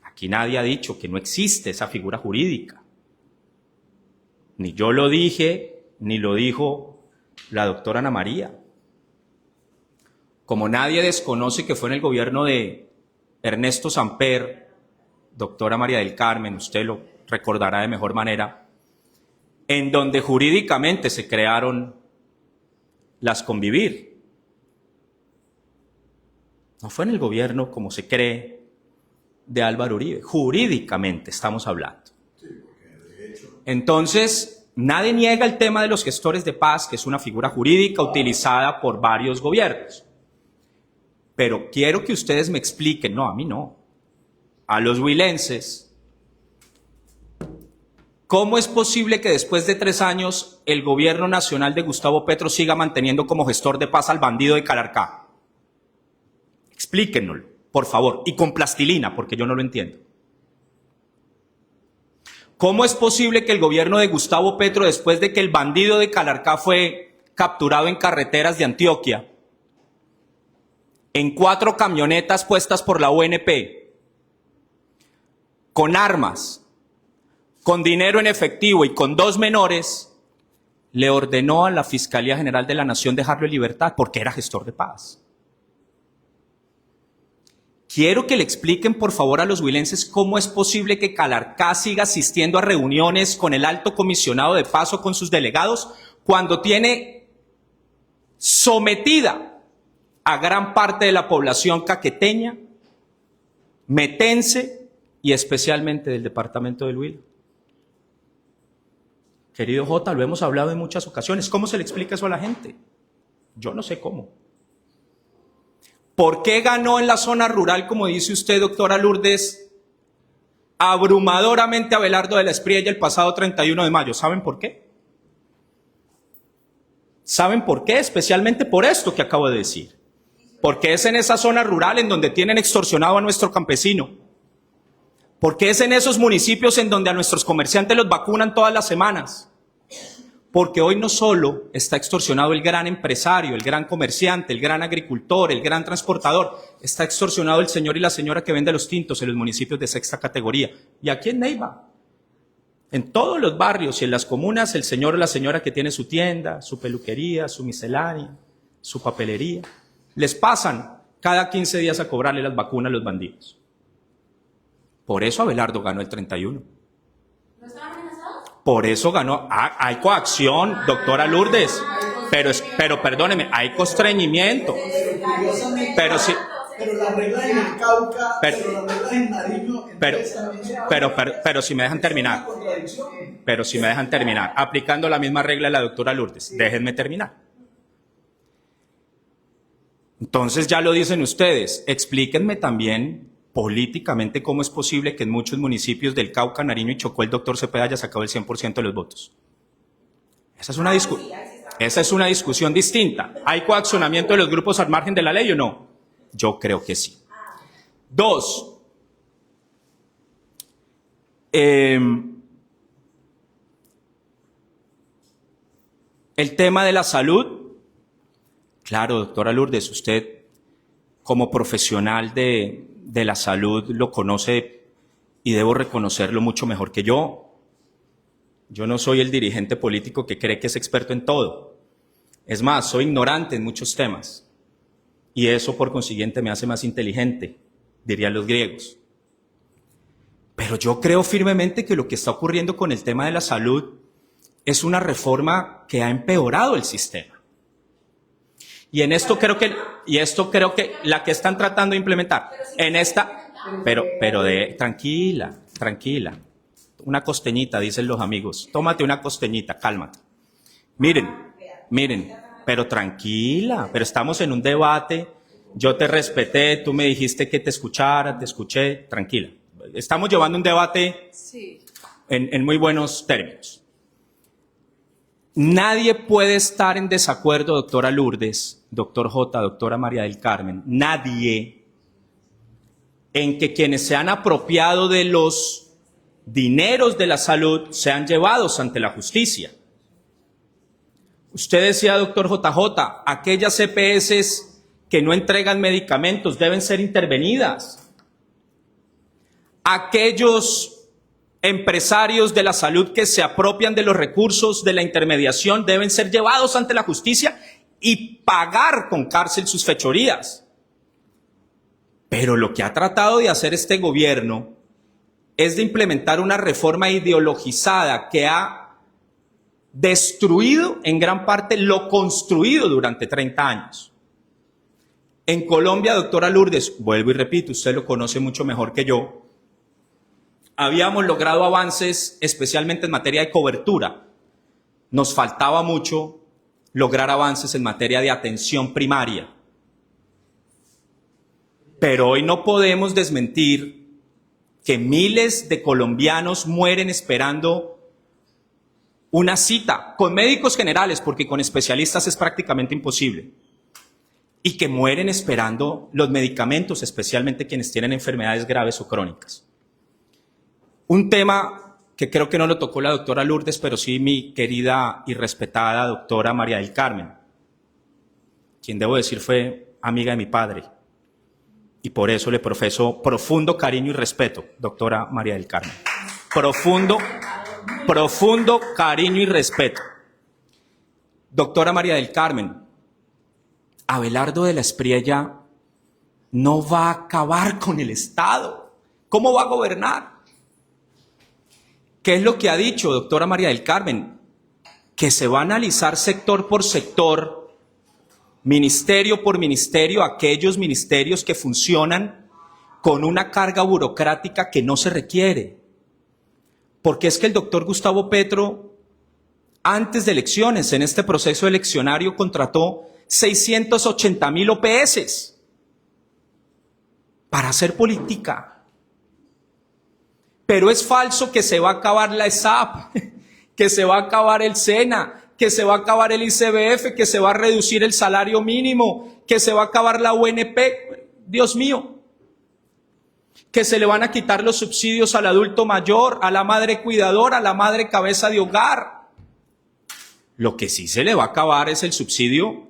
Aquí nadie ha dicho que no existe esa figura jurídica. Ni yo lo dije, ni lo dijo la doctora Ana María. Como nadie desconoce que fue en el gobierno de Ernesto Samper, doctora María del Carmen, usted lo recordará de mejor manera, en donde jurídicamente se crearon las Convivir. No fue en el gobierno, como se cree, de Álvaro Uribe. Jurídicamente estamos hablando. Entonces, nadie niega el tema de los gestores de paz, que es una figura jurídica utilizada por varios gobiernos. Pero quiero que ustedes me expliquen, no, a mí no, a los huilenses, ¿cómo es posible que después de 3 años el gobierno nacional de Gustavo Petro siga manteniendo como gestor de paz al bandido de Calarcá? Explíquenlo, por favor, y con plastilina, porque yo no lo entiendo. ¿Cómo es posible que el gobierno de Gustavo Petro, después de que el bandido de Calarcá fue capturado en carreteras de Antioquia, en 4 camionetas puestas por la UNP, con armas, con dinero en efectivo y con 2 menores, le ordenó a la Fiscalía General de la Nación dejarlo en libertad porque era gestor de paz? Quiero que le expliquen, por favor, a los huilenses cómo es posible que Calarcá siga asistiendo a reuniones con el alto comisionado de paz o con sus delegados cuando tiene sometida a gran parte de la población caqueteña, metense y especialmente del departamento del Huila. Querido Jota, lo hemos hablado en muchas ocasiones. ¿Cómo se le explica eso a la gente? Yo no sé cómo. ¿Por qué ganó en la zona rural, como dice usted, doctora Lourdes, abrumadoramente Abelardo de la Espriella el pasado 31 de mayo? ¿Saben por qué? ¿Saben por qué? Especialmente por esto que acabo de decir. Porque es en esa zona rural en donde tienen extorsionado a nuestro campesino. Porque es en esos municipios en donde a nuestros comerciantes los vacunan todas las semanas. Porque hoy no solo está extorsionado el gran empresario, el gran comerciante, el gran agricultor, el gran transportador, está extorsionado el señor y la señora que vende los tintos en los municipios de 6ª categoría. Y aquí en Neiva, en todos los barrios y en las comunas, el señor o la señora que tiene su tienda, su peluquería, su miscelánea, su papelería, les pasan cada 15 días a cobrarle las vacunas a los bandidos. Por eso Abelardo ganó el 31. ¿No estaban amenazados? Por eso ganó. Hay coacción, doctora Lourdes. Pero perdóneme, hay constreñimiento. Pero si... Pero la regla en el Cauca, pero la regla en Nariño... Pero si me dejan terminar. Pero si me dejan terminar. Aplicando la misma regla de la doctora Lourdes. Déjenme terminar. Entonces ya lo dicen ustedes. Explíquenme también políticamente cómo es posible que en muchos municipios del Cauca, Nariño y Chocó el doctor Cepeda haya sacado el 100% de los votos. Esa es una discusión distinta. ¿Hay coaccionamiento de los grupos al margen de la ley o no? Yo creo que sí. 2. El tema de la salud. Claro, doctora Lourdes, usted como profesional de la salud lo conoce y debo reconocerlo mucho mejor que yo. Yo no soy el dirigente político que cree que es experto en todo. Es más, soy ignorante en muchos temas. Y eso, por consiguiente, me hace más inteligente, dirían los griegos. Pero yo creo firmemente que lo que está ocurriendo con el tema de la salud es una reforma que ha empeorado el sistema. Y en esto creo que, la que están tratando de implementar, en esta, tranquila, una costeñita, dicen los amigos, tómate una costeñita, cálmate. Miren, pero tranquila, pero estamos en un debate, yo te respeté, tú me dijiste que te escuchara, te escuché, tranquila. Estamos llevando un debate en muy buenos términos. Nadie puede estar en desacuerdo, doctora Lourdes, doctor J, doctora María del Carmen, nadie, en que quienes se han apropiado de los dineros de la salud sean llevados ante la justicia. Usted decía, doctor JJ, aquellas EPS que no entregan medicamentos deben ser intervenidas. Aquellos empresarios de la salud que se apropian de los recursos de la intermediación deben ser llevados ante la justicia y pagar con cárcel sus fechorías. Pero lo que ha tratado de hacer este gobierno es de implementar una reforma ideologizada que ha destruido en gran parte lo construido durante 30 años. En Colombia, doctora Lourdes, vuelvo y repito, usted lo conoce mucho mejor que yo, habíamos logrado avances especialmente en materia de cobertura. Nos faltaba mucho lograr avances en materia de atención primaria. Pero hoy no podemos desmentir que miles de colombianos mueren esperando una cita con médicos generales, porque con especialistas es prácticamente imposible, y que mueren esperando los medicamentos, especialmente quienes tienen enfermedades graves o crónicas. Un tema que creo que no lo tocó la doctora Lourdes, pero sí mi querida y respetada doctora María del Carmen, quien debo decir fue amiga de mi padre, y por eso le profeso profundo cariño y respeto, doctora María del Carmen. Profundo cariño y respeto. Doctora María del Carmen, Abelardo de la Espriella no va a acabar con el Estado. ¿Cómo va a gobernar? ¿Qué es lo que ha dicho, doctora María del Carmen? Que se va a analizar sector por sector, ministerio por ministerio, aquellos ministerios que funcionan con una carga burocrática que no se requiere. Porque es que el doctor Gustavo Petro, antes de elecciones, en este proceso eleccionario, contrató 680,000 OPS para hacer política. Pero es falso que se va a acabar la ESAP, que se va a acabar el SENA, que se va a acabar el ICBF, que se va a reducir el salario mínimo, que se va a acabar la UNP. Dios mío, que se le van a quitar los subsidios al adulto mayor, a la madre cuidadora, a la madre cabeza de hogar. Lo que sí se le va a acabar es el subsidio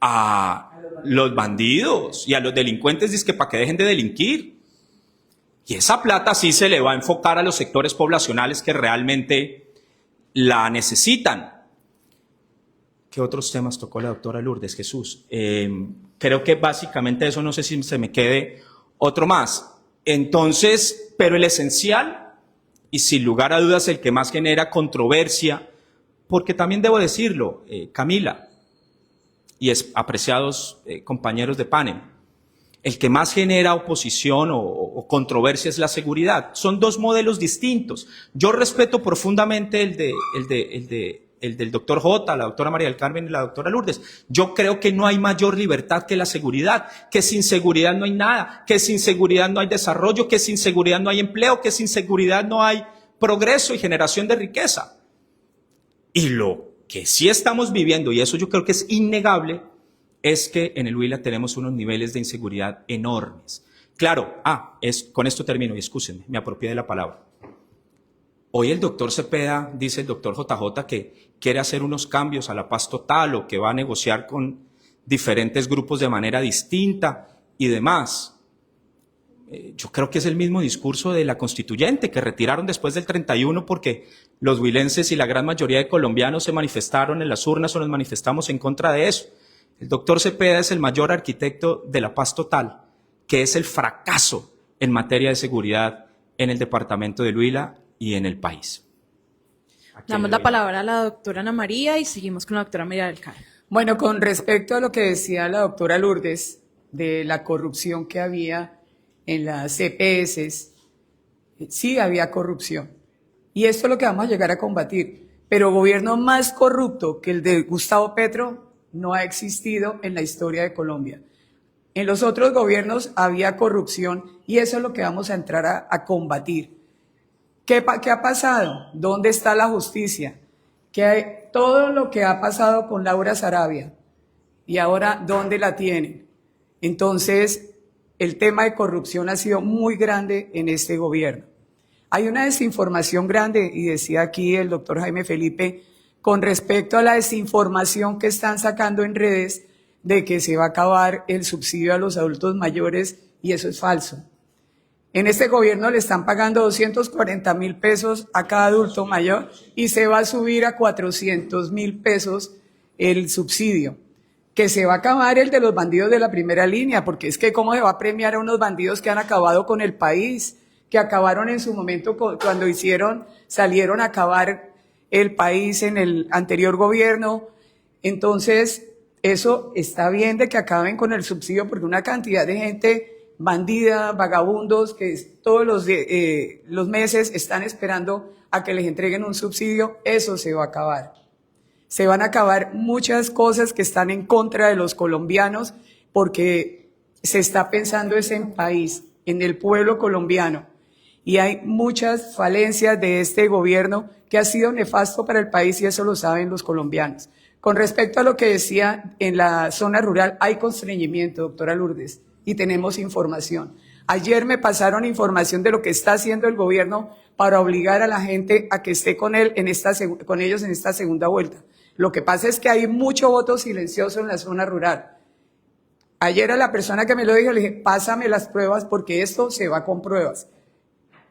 a los bandidos y a los delincuentes, dizque para que dejen de delinquir. Y esa plata sí se le va a enfocar a los sectores poblacionales que realmente la necesitan. ¿Qué otros temas tocó la doctora Lourdes Jesús? Creo que básicamente eso, no sé si se me quede otro más. Entonces, pero el esencial, y sin lugar a dudas el que más genera controversia, porque también debo decirlo, Camila, y apreciados compañeros de panel, el que más genera oposición o controversia es la seguridad. Son dos modelos distintos. Yo respeto profundamente el del doctor J, la doctora María del Carmen y la doctora Lourdes. Yo creo que no hay mayor libertad que la seguridad, que sin seguridad no hay nada, que sin seguridad no hay desarrollo, que sin seguridad no hay empleo, que sin seguridad no hay progreso y generación de riqueza. Y lo que sí estamos viviendo, y eso yo creo que es innegable, es que en el Huila tenemos unos niveles de inseguridad enormes. Claro, con esto termino y excúsenme, me apropié de la palabra. Hoy el doctor Cepeda, dice el doctor JJ, que quiere hacer unos cambios a la paz total o que va a negociar con diferentes grupos de manera distinta y demás. Yo creo que es el mismo discurso de la constituyente que retiraron después del 31 porque los huilenses y la gran mayoría de colombianos se manifestaron en las urnas o nos manifestamos en contra de eso. El doctor Cepeda es el mayor arquitecto de la paz total, que es el fracaso en materia de seguridad en el departamento del Huila y en el país. Damos la palabra a la doctora Ana María y seguimos con la doctora María del Carmen. Bueno, con respecto a lo que decía la doctora Lourdes de la corrupción que había en las EPS, sí había corrupción. Y esto es lo que vamos a llegar a combatir. pero gobierno más corrupto que el de Gustavo Petro no ha existido en la historia de Colombia. En los otros gobiernos había corrupción y eso es lo que vamos a entrar a combatir. ¿Qué ha pasado? ¿Dónde está la justicia? Todo lo que ha pasado con Laura Sarabia y ahora, ¿dónde la tienen? Entonces, el tema de corrupción ha sido muy grande en este gobierno. Hay una desinformación grande, y decía aquí el doctor Jaime Felipe, con respecto a la desinformación que están sacando en redes de que se va a acabar el subsidio a los adultos mayores, y eso es falso. En este gobierno le están pagando 240.000 pesos a cada adulto mayor y se va a subir a 400.000 pesos el subsidio. Que se va a acabar el de los bandidos de la primera línea, porque es que cómo se va a premiar a unos bandidos que han acabado con el país, que acabaron en su momento cuando salieron a acabar el país en el anterior gobierno. Entonces, eso está bien de que acaben con el subsidio, porque una cantidad de gente bandida, vagabundos, que todos los meses están esperando a que les entreguen un subsidio, eso se va a acabar. Se van a acabar muchas cosas que están en contra de los colombianos, porque se está pensando ese en país, en el pueblo colombiano. Y hay muchas falencias de este gobierno que ha sido nefasto para el país y eso lo saben los colombianos. Con respecto a lo que decía, en la zona rural hay constreñimiento, doctora Lourdes, y tenemos información. Ayer me pasaron información de lo que está haciendo el gobierno para obligar a la gente a que esté con ellos en esta segunda vuelta. Lo que pasa es que hay mucho voto silencioso en la zona rural. Ayer a la persona que me lo dijo le dije, pásame las pruebas porque esto se va con pruebas.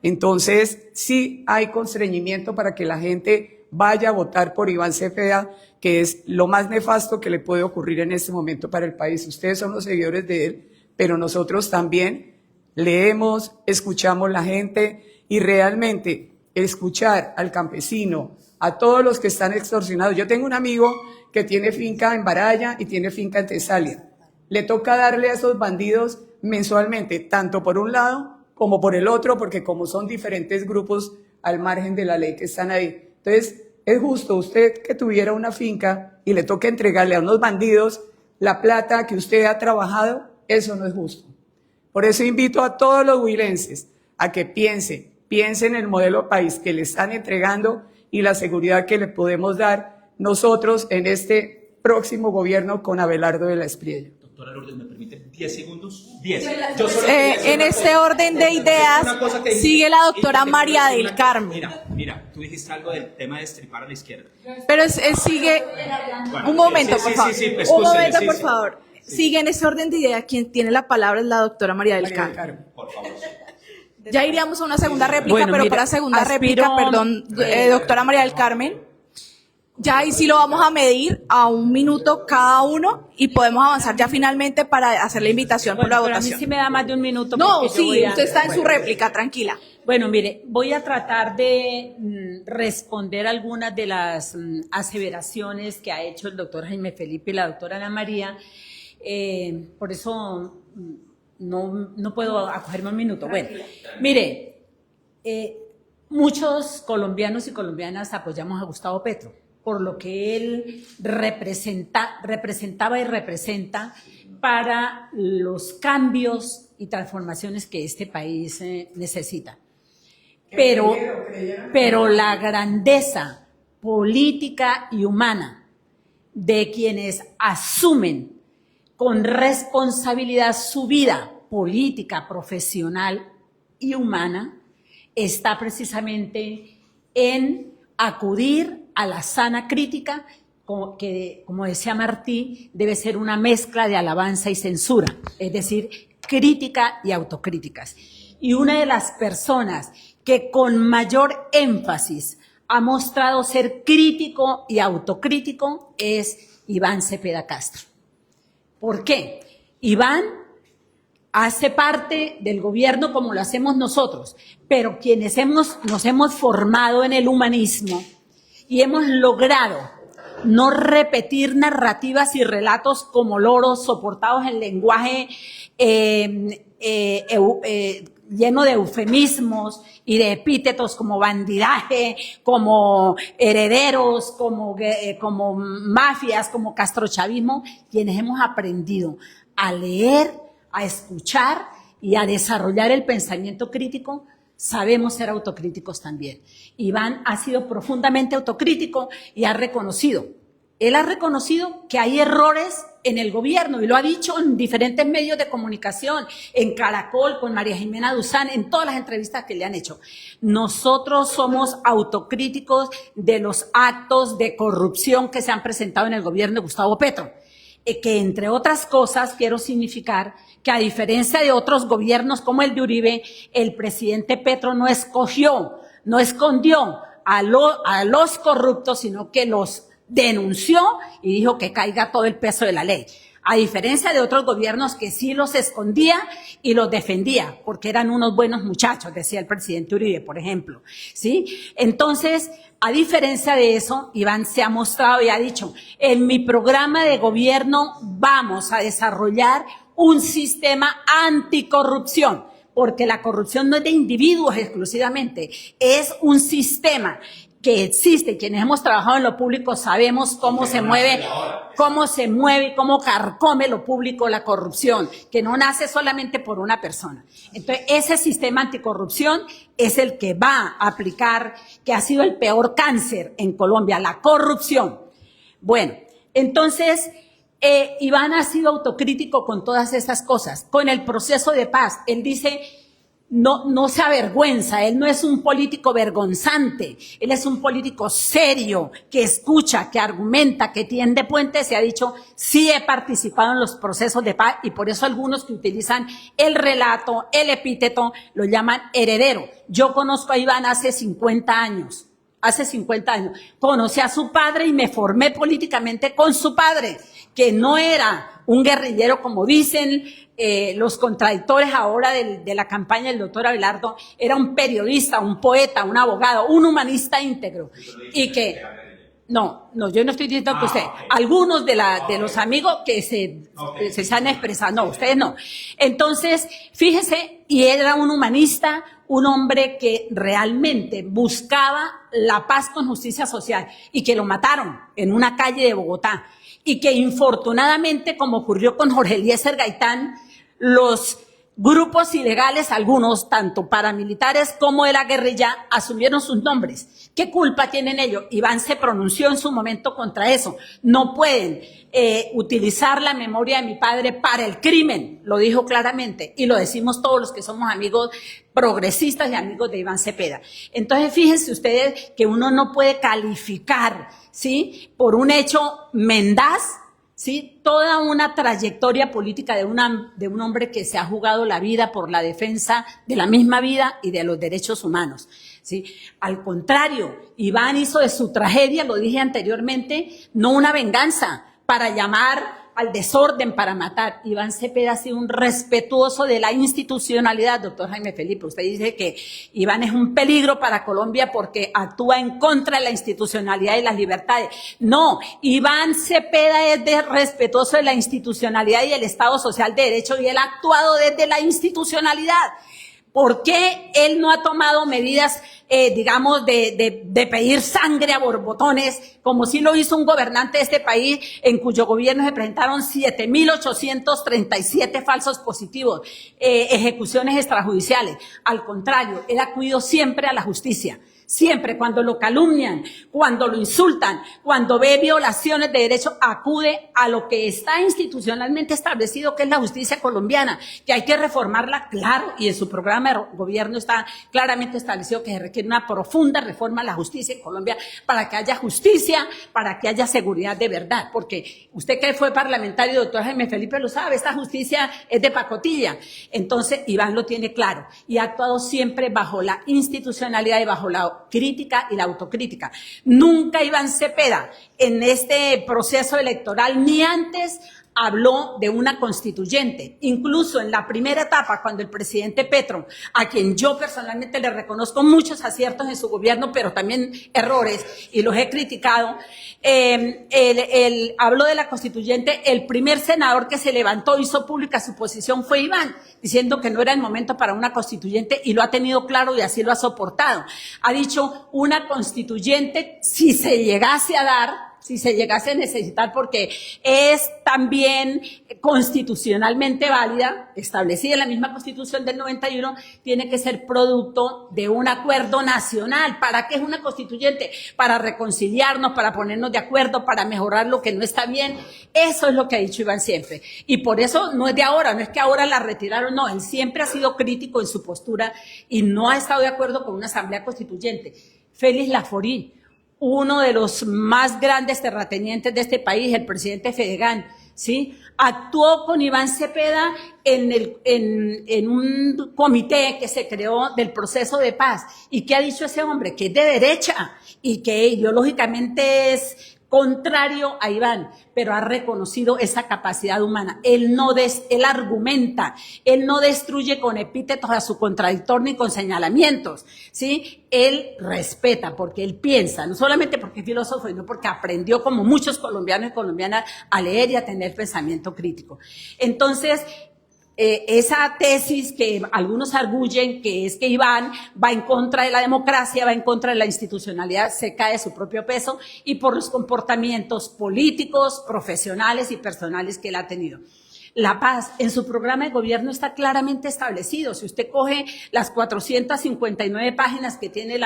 Entonces, sí hay constreñimiento para que la gente vaya a votar por Iván Cepeda, que es lo más nefasto que le puede ocurrir en este momento para el país. Ustedes son los seguidores de él, pero nosotros también leemos, escuchamos la gente y realmente escuchar al campesino, a todos los que están extorsionados. Yo tengo un amigo que tiene finca en Baraya y tiene finca en Tesalia. Le toca darle a esos bandidos mensualmente, tanto por un lado como por el otro, porque como son diferentes grupos al margen de la ley que están ahí. Entonces, es justo usted que tuviera una finca y le toque entregarle a unos bandidos la plata que usted ha trabajado, eso no es justo. Por eso invito a todos los huilenses a que piensen en el modelo país que le están entregando y la seguridad que le podemos dar nosotros en este próximo gobierno con Abelardo de la Espriella. Doctora Lourdes, ¿me permite 10 segundos? 10. En este orden de ideas sigue la doctora María del Carmen. Mira, tú dijiste algo del tema de estripar a la izquierda. Pero sigue... Bueno, un momento, sí, por favor. excúsenme, Un momento, sí, por sí. favor. Sigue en ese orden de ideas. Quien tiene la palabra es la doctora María del Carmen. Por favor. Ya iríamos a una segunda réplica, Bueno, pero mira, para segunda aspiro- réplica, perdón, doctora María del Carmen. Ya ahí sí lo vamos a medir a 1 minuto cada uno y podemos avanzar ya finalmente para hacer la invitación por la Bueno, pero a mí votación. sí me da más de 1 minuto. No, porque yo sí, voy a- usted está en su réplica, tranquila. Bueno, mire, voy a tratar de responder algunas de las aseveraciones que ha hecho el doctor Jaime Felipe y la doctora Ana María. Por eso no puedo acogerme 1 minuto. Bueno, mire, muchos colombianos y colombianas apoyamos a Gustavo Petro por lo que él representaba y representa para los cambios y transformaciones que este país necesita. Pero la grandeza política y humana de quienes asumen con responsabilidad su vida política, profesional y humana está precisamente en acudir a la sana crítica, que, como decía Martí, debe ser una mezcla de alabanza y censura, es decir, crítica y autocríticas. Y una de las personas que con mayor énfasis ha mostrado ser crítico y autocrítico es Iván Cepeda Castro. ¿Por qué? Iván hace parte del gobierno como lo hacemos nosotros, pero quienes nos hemos formado en el humanismo y hemos logrado no repetir narrativas y relatos como loros soportados en lenguaje lleno de eufemismos y de epítetos como bandidaje, como herederos, como mafias, como castrochavismo, quienes hemos aprendido a leer, a escuchar y a desarrollar el pensamiento crítico, sabemos ser autocríticos también. Iván ha sido profundamente autocrítico y ha reconocido. Él ha reconocido que hay errores en el gobierno y lo ha dicho en diferentes medios de comunicación, en Caracol, con María Jimena Duzán, en todas las entrevistas que le han hecho. Nosotros somos autocríticos de los actos de corrupción que se han presentado en el gobierno de Gustavo Petro. Que entre otras cosas quiero significar que a diferencia de otros gobiernos como el de Uribe, el presidente Petro no escondió a los corruptos, sino que los denunció y dijo que caiga todo el peso de la ley. A diferencia de otros gobiernos que sí los escondía y los defendía, porque eran unos buenos muchachos, decía el presidente Uribe, por ejemplo, ¿sí? Entonces, a diferencia de eso, Iván se ha mostrado y ha dicho, en mi programa de gobierno vamos a desarrollar un sistema anticorrupción, porque la corrupción no es de individuos exclusivamente, es un sistema que existe. Quienes hemos trabajado en lo público sabemos cómo se mueve y cómo carcome lo público la corrupción, que no nace solamente por una persona. Entonces, ese sistema anticorrupción es el que va a aplicar, que ha sido el peor cáncer en Colombia, la corrupción. Bueno, entonces, Iván ha sido autocrítico con todas estas cosas, con el proceso de paz. Él dice, no se avergüenza, él no es un político vergonzante, él es un político serio, que escucha, que argumenta, que tiende puentes y ha dicho, sí he participado en los procesos de paz y por eso algunos que utilizan el relato, el epíteto, lo llaman heredero. Yo conozco a Iván hace 50 años. Conocí a su padre y me formé políticamente con su padre, que no era un guerrillero como dicen los contradictores ahora de la campaña del doctor Abelardo, era un periodista, un poeta, un abogado, un humanista íntegro. Y que, no, yo no estoy diciendo que usted, algunos de los amigos que se han expresado, no, ustedes no. Entonces, fíjese, y era un humanista, un hombre que realmente buscaba la paz con justicia social y que lo mataron en una calle de Bogotá y que infortunadamente, como ocurrió con Jorge Eliezer Gaitán, los grupos ilegales, algunos, tanto paramilitares como de la guerrilla, asumieron sus nombres. ¿Qué culpa tienen ellos? Iván se pronunció en su momento contra eso. No pueden utilizar la memoria de mi padre para el crimen, lo dijo claramente, y lo decimos todos los que somos amigos progresistas y amigos de Iván Cepeda. Entonces, fíjense ustedes que uno no puede calificar, ¿sí?, por un hecho mendaz, ¿sí?, toda una trayectoria política de un hombre que se ha jugado la vida por la defensa de la misma vida y de los derechos humanos, ¿sí? Al contrario, Iván hizo de su tragedia, lo dije anteriormente, no una venganza para llamar al desorden, para matar. Iván Cepeda ha sido un respetuoso de la institucionalidad, doctor Jaime Felipe. Usted dice que Iván es un peligro para Colombia porque actúa en contra de la institucionalidad y las libertades. No, Iván Cepeda es respetuoso de la institucionalidad y el Estado Social de Derecho y él ha actuado desde la institucionalidad. ¿Por qué él no ha tomado medidas, digamos, de pedir sangre a borbotones, como sí lo hizo un gobernante de este país, en cuyo gobierno se presentaron 7.837 falsos positivos, ejecuciones extrajudiciales? Al contrario, él acudió siempre a la justicia. Siempre, cuando lo calumnian, cuando lo insultan, cuando ve violaciones de derechos, acude a lo que está institucionalmente establecido, que es la justicia colombiana, que hay que reformarla, claro, y en su programa de gobierno está claramente establecido que se requiere una profunda reforma a la justicia en Colombia para que haya justicia, para que haya seguridad de verdad, porque usted que fue parlamentario, doctor Jaime Felipe, lo sabe, esta justicia es de pacotilla. Entonces, Iván lo tiene claro y ha actuado siempre bajo la institucionalidad y bajo la crítica y la autocrítica. Nunca Iván Cepeda en este proceso electoral ni antes habló de una constituyente. Incluso en la primera etapa, cuando el presidente Petro, a quien yo personalmente le reconozco muchos aciertos en su gobierno, pero también errores, y los he criticado, habló de la constituyente. El primer senador que se levantó, hizo pública su posición, fue Iván, diciendo que no era el momento para una constituyente, y lo ha tenido claro y así lo ha soportado. Ha dicho una constituyente, si se llegase a dar, si se llegase a necesitar, porque es también constitucionalmente válida, establecida en la misma Constitución del 91, tiene que ser producto de un acuerdo nacional. ¿Para qué es una constituyente? Para reconciliarnos, para ponernos de acuerdo, para mejorar lo que no está bien. Eso es lo que ha dicho Iván siempre. Y por eso no es de ahora, no es que ahora la retiraron, no, él siempre ha sido crítico en su postura y no ha estado de acuerdo con una asamblea constituyente. Félix Laforí, uno de los más grandes terratenientes de este país, el presidente Fedegan, ¿sí? Actuó con Iván Cepeda en un comité que se creó del proceso de paz. ¿Y qué ha dicho ese hombre? Que es de derecha y que ideológicamente es contrario a Iván, pero ha reconocido esa capacidad humana. Él argumenta, él no destruye con epítetos a su contradictor ni con señalamientos, ¿sí? Él respeta porque él piensa, no solamente porque es filósofo, sino porque aprendió, como muchos colombianos y colombianas, a leer y a tener pensamiento crítico. Entonces, esa tesis que algunos arguyen, que es que Iván va en contra de la democracia, va en contra de la institucionalidad, se cae de su propio peso y por los comportamientos políticos, profesionales y personales que él ha tenido. La paz en su programa de gobierno está claramente establecido. Si usted coge las 459 páginas que tiene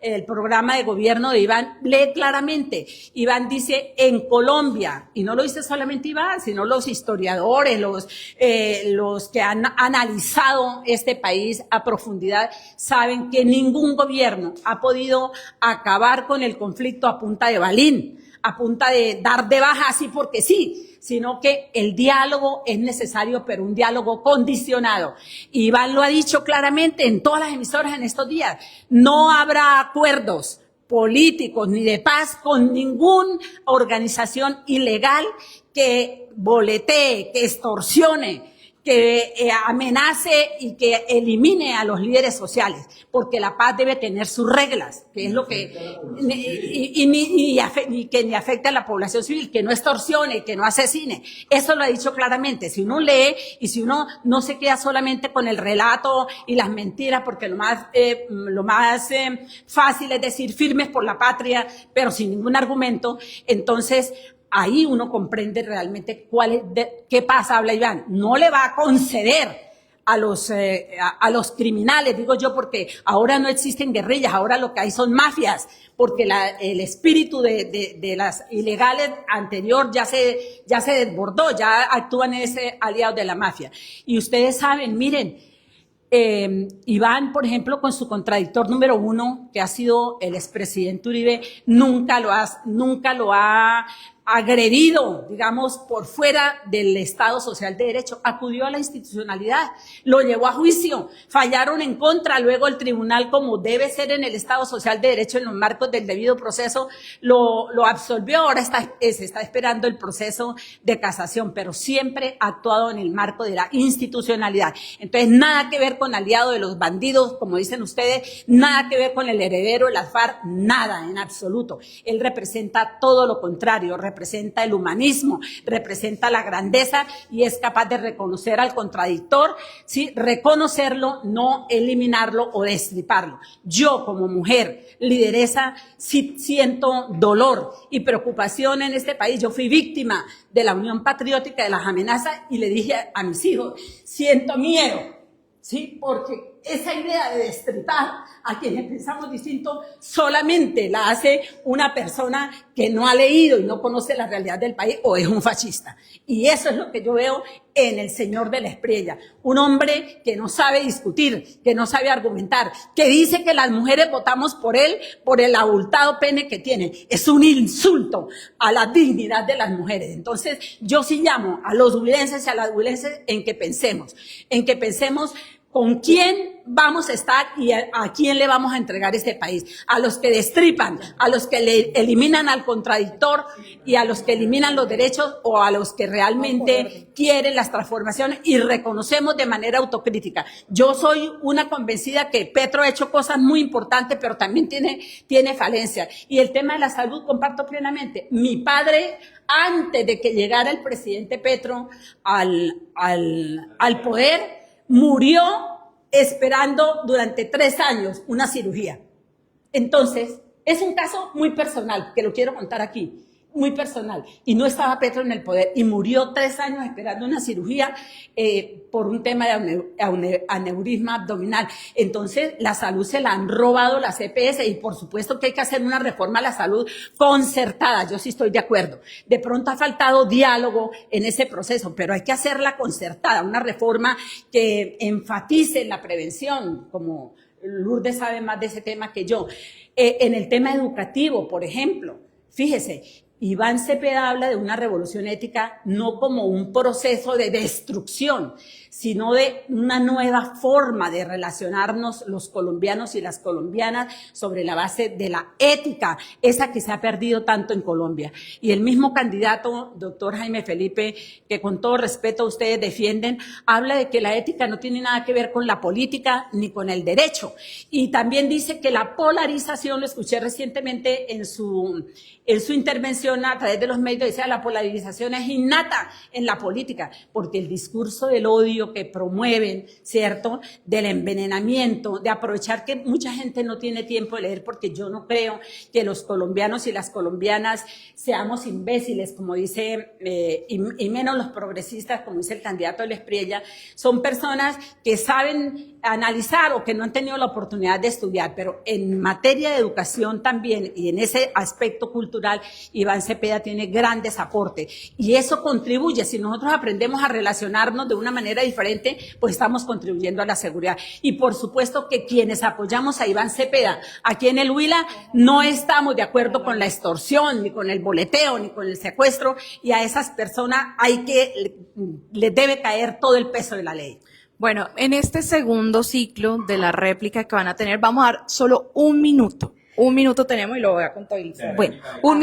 el programa de gobierno de Iván, lee claramente. Iván dice, en Colombia, y no lo dice solamente Iván, sino los historiadores, los que han analizado este país a profundidad, saben que ningún gobierno ha podido acabar con el conflicto a punta de balín, a punta de dar de baja así porque sí, sino que el diálogo es necesario, pero un diálogo condicionado. Iván lo ha dicho claramente en todas las emisoras en estos días. No habrá acuerdos políticos ni de paz con ninguna organización ilegal que boletee, que extorsione, que amenace y que elimine a los líderes sociales, porque la paz debe tener sus reglas, que es lo que y que ni afecte a la población civil, que no extorsione, que no asesine. Eso lo ha dicho claramente. Si uno lee y si uno no se queda solamente con el relato y las mentiras, porque lo más fácil es decir firmes por la patria, pero sin ningún argumento, entonces ahí uno comprende realmente qué pasa, habla Iván. No le va a conceder a los criminales, digo yo, porque ahora no existen guerrillas, ahora lo que hay son mafias, porque el espíritu de las ilegales anterior ya se desbordó, ya actúan ese aliado de la mafia. Y ustedes saben, miren, Iván, por ejemplo, con su contradictor número 1, que ha sido el expresidente Uribe, nunca lo ha agredido, digamos, por fuera del Estado Social de Derecho, acudió a la institucionalidad, lo llevó a juicio, fallaron en contra, luego el tribunal, como debe ser en el Estado Social de Derecho, en los marcos del debido proceso, lo absolvió, ahora se está esperando el proceso de casación, pero siempre ha actuado en el marco de la institucionalidad. Entonces, nada que ver con aliado de los bandidos, como dicen ustedes, nada que ver con el heredero de las FARC, nada en absoluto. Él representa todo lo contrario, representa el humanismo, representa la grandeza y es capaz de reconocer al contradictor, ¿sí? Reconocerlo, no eliminarlo o destriparlo. Yo como mujer, lideresa, sí siento dolor y preocupación en este país. Yo fui víctima de la Unión Patriótica, de las amenazas y le dije a mis hijos, siento miedo, ¿sí? Porque esa idea de destripar a quienes pensamos distinto solamente la hace una persona que no ha leído y no conoce la realidad del país o es un fascista. Y eso es lo que yo veo en el señor de la Espriella, un hombre que no sabe discutir, que no sabe argumentar, que dice que las mujeres votamos por él por el abultado pene que tiene. Es un insulto a la dignidad de las mujeres. Entonces yo sí llamo a los huilenses y a las huilenses en que pensemos con quién vamos a estar y a quién le vamos a entregar este país. A los que destripan, a los que le eliminan al contradictor y a los que eliminan los derechos, o a los que realmente quieren las transformaciones y reconocemos de manera autocrítica. Yo soy una convencida que Petro ha hecho cosas muy importantes, pero también tiene falencias. Y el tema de la salud comparto plenamente. Mi padre, antes de que llegara el presidente Petro al poder, murió esperando durante 3 años una cirugía. Entonces, es un caso muy personal, que lo quiero contar aquí, muy personal. Y no estaba Petro en el poder y murió 3 años esperando una cirugía por un tema de aneurisma abdominal. Entonces, la salud se la han robado las EPS y por supuesto que hay que hacer una reforma a la salud concertada. Yo sí estoy de acuerdo. De pronto ha faltado diálogo en ese proceso, pero hay que hacerla concertada, una reforma que enfatice la prevención, como Lourdes sabe más de ese tema que yo. En el tema educativo, por ejemplo, fíjese, Iván Cepeda habla de una revolución ética no como un proceso de destrucción, sino de una nueva forma de relacionarnos los colombianos y las colombianas sobre la base de la ética, esa que se ha perdido tanto en Colombia. Y el mismo candidato, doctor Jaime Felipe, que con todo respeto ustedes defienden, habla de que la ética no tiene nada que ver con la política ni con el derecho. Y también dice que la polarización, lo escuché recientemente en su intervención a través de los medios, decía la polarización es innata en la política, porque el discurso del odio que promueven, ¿cierto?, del envenenamiento, de aprovechar que mucha gente no tiene tiempo de leer, porque yo no creo que los colombianos y las colombianas seamos imbéciles, como dice, y menos los progresistas, como dice el candidato del Espriella, son personas que saben analizar o que no han tenido la oportunidad de estudiar, pero en materia de educación también y en ese aspecto cultural, Iván Cepeda tiene grandes aportes y eso contribuye. Si nosotros aprendemos a relacionarnos de una manera diferente, pues estamos contribuyendo a la seguridad. Y por supuesto que quienes apoyamos a Iván Cepeda aquí en el Huila no estamos de acuerdo con la extorsión, ni con el boleteo, ni con el secuestro, y a esas personas les debe caer todo el peso de la ley. Bueno, en este segundo ciclo de la réplica que van a tener, vamos a dar solo 1 minuto. 1 minuto tenemos y lo voy a contabilizar. Bueno, un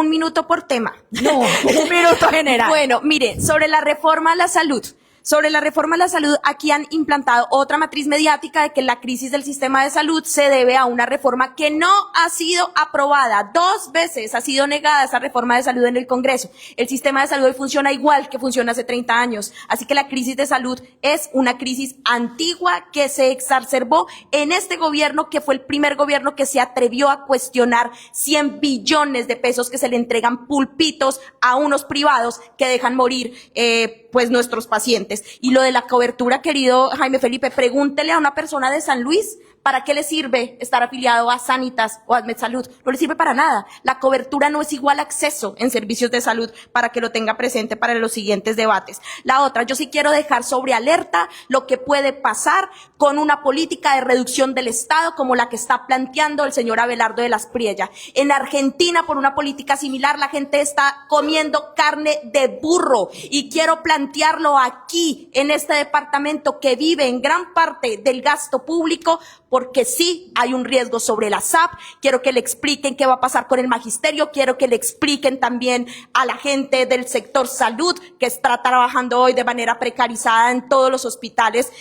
minuto por tema. No, 1 minuto general. Bueno, mire, sobre la reforma a la salud. Sobre la reforma a la salud, aquí han implantado otra matriz mediática de que la crisis del sistema de salud se debe a una reforma que no ha sido aprobada. 2 veces ha sido negada esa reforma de salud en el Congreso. El sistema de salud hoy funciona igual que funciona hace 30 años. Así que la crisis de salud es una crisis antigua que se exacerbó en este gobierno, que fue el primer gobierno que se atrevió a cuestionar 100 billones de pesos que se le entregan pulpitos a unos privados que dejan morir pues nuestros pacientes. Y lo de la cobertura, querido Jaime Felipe, pregúntele a una persona de San Luis, ¿para qué le sirve estar afiliado a Sanitas o a MedSalud? No le sirve para nada. La cobertura no es igual acceso en servicios de salud, para que lo tenga presente para los siguientes debates. La otra, yo sí quiero dejar sobre alerta lo que puede pasar con una política de reducción del Estado como la que está planteando el señor Abelardo de las Priella. En Argentina, por una política similar, la gente está comiendo carne de burro, y quiero plantearlo aquí, en este departamento que vive en gran parte del gasto público, porque sí hay un riesgo sobre la SAP. Quiero que le expliquen qué va a pasar con el magisterio, quiero que le expliquen también a la gente del sector salud que está trabajando hoy de manera precarizada en todos los hospitales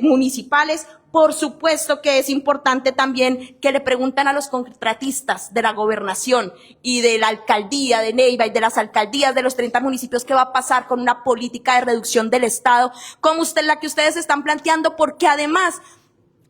municipales. Por supuesto que es importante también que le pregunten a los contratistas de la gobernación y de la alcaldía de Neiva y de las alcaldías de los 30 municipios qué va a pasar con una política de reducción del Estado como la que ustedes están planteando, porque además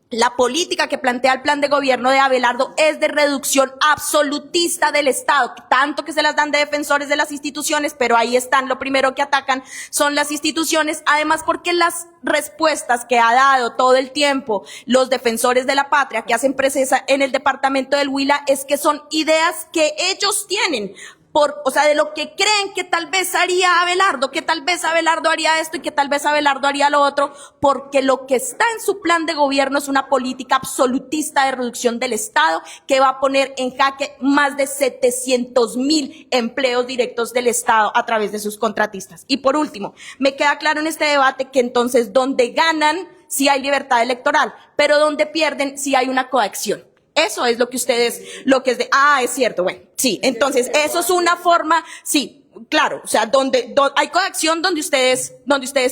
la política que plantea el plan de gobierno de Abelardo es de reducción absolutista del Estado, tanto que se las dan de defensores de las instituciones, pero ahí están, lo primero que atacan son las instituciones, además porque las respuestas que ha dado todo el tiempo los defensores de la patria que hacen presencia en el departamento del Huila es que son ideas que ellos tienen, o sea, de lo que creen que tal vez haría Abelardo, que tal vez Abelardo haría esto y que tal vez Abelardo haría lo otro, porque lo que está en su plan de gobierno es una política absolutista de reducción del Estado que va a poner en jaque más de 700,000 empleos directos del Estado a través de sus contratistas. Y por último, me queda claro en este debate que entonces donde ganan sí hay libertad electoral, pero donde pierden sí hay una coacción. Eso es lo que ustedes, es cierto, bueno, sí, entonces eso es una forma, sí, claro, o sea, donde hay coacción donde ustedes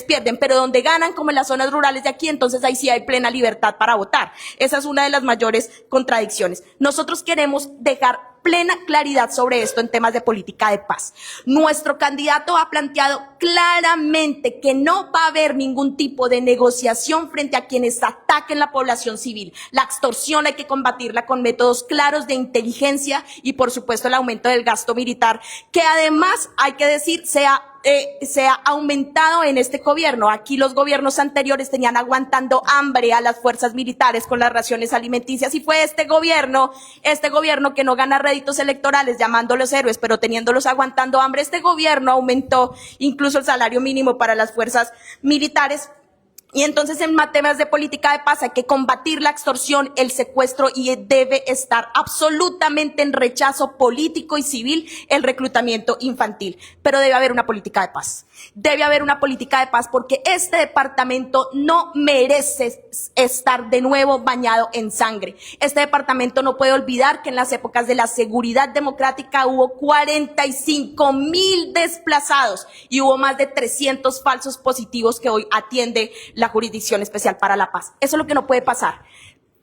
pierden, pero donde ganan, como en las zonas rurales de aquí, entonces ahí sí hay plena libertad para votar. Esa es una de las mayores contradicciones. Nosotros queremos dejar plena claridad sobre esto en temas de política de paz. Nuestro candidato ha planteado claramente que no va a haber ningún tipo de negociación frente a quienes ataquen la población civil. La extorsión hay que combatirla con métodos claros de inteligencia y, por supuesto, el aumento del gasto militar, que además, hay que decir, se ha aumentado en este gobierno. Aquí los gobiernos anteriores tenían aguantando hambre a las fuerzas militares con las raciones alimenticias, y fue este gobierno que no gana réditos electorales llamándolos héroes, pero teniéndolos aguantando hambre. Este gobierno aumentó incluso el salario mínimo para las fuerzas militares. Y entonces en temas de política de paz hay que combatir la extorsión, el secuestro, y debe estar absolutamente en rechazo político y civil el reclutamiento infantil. Pero debe haber una política de paz. Debe haber una política de paz porque este departamento no merece estar de nuevo bañado en sangre. Este departamento no puede olvidar que en las épocas de la seguridad democrática hubo 45.000 desplazados y hubo más de 300 falsos positivos que hoy atiende la Jurisdicción Especial para la Paz. Eso es lo que no puede pasar.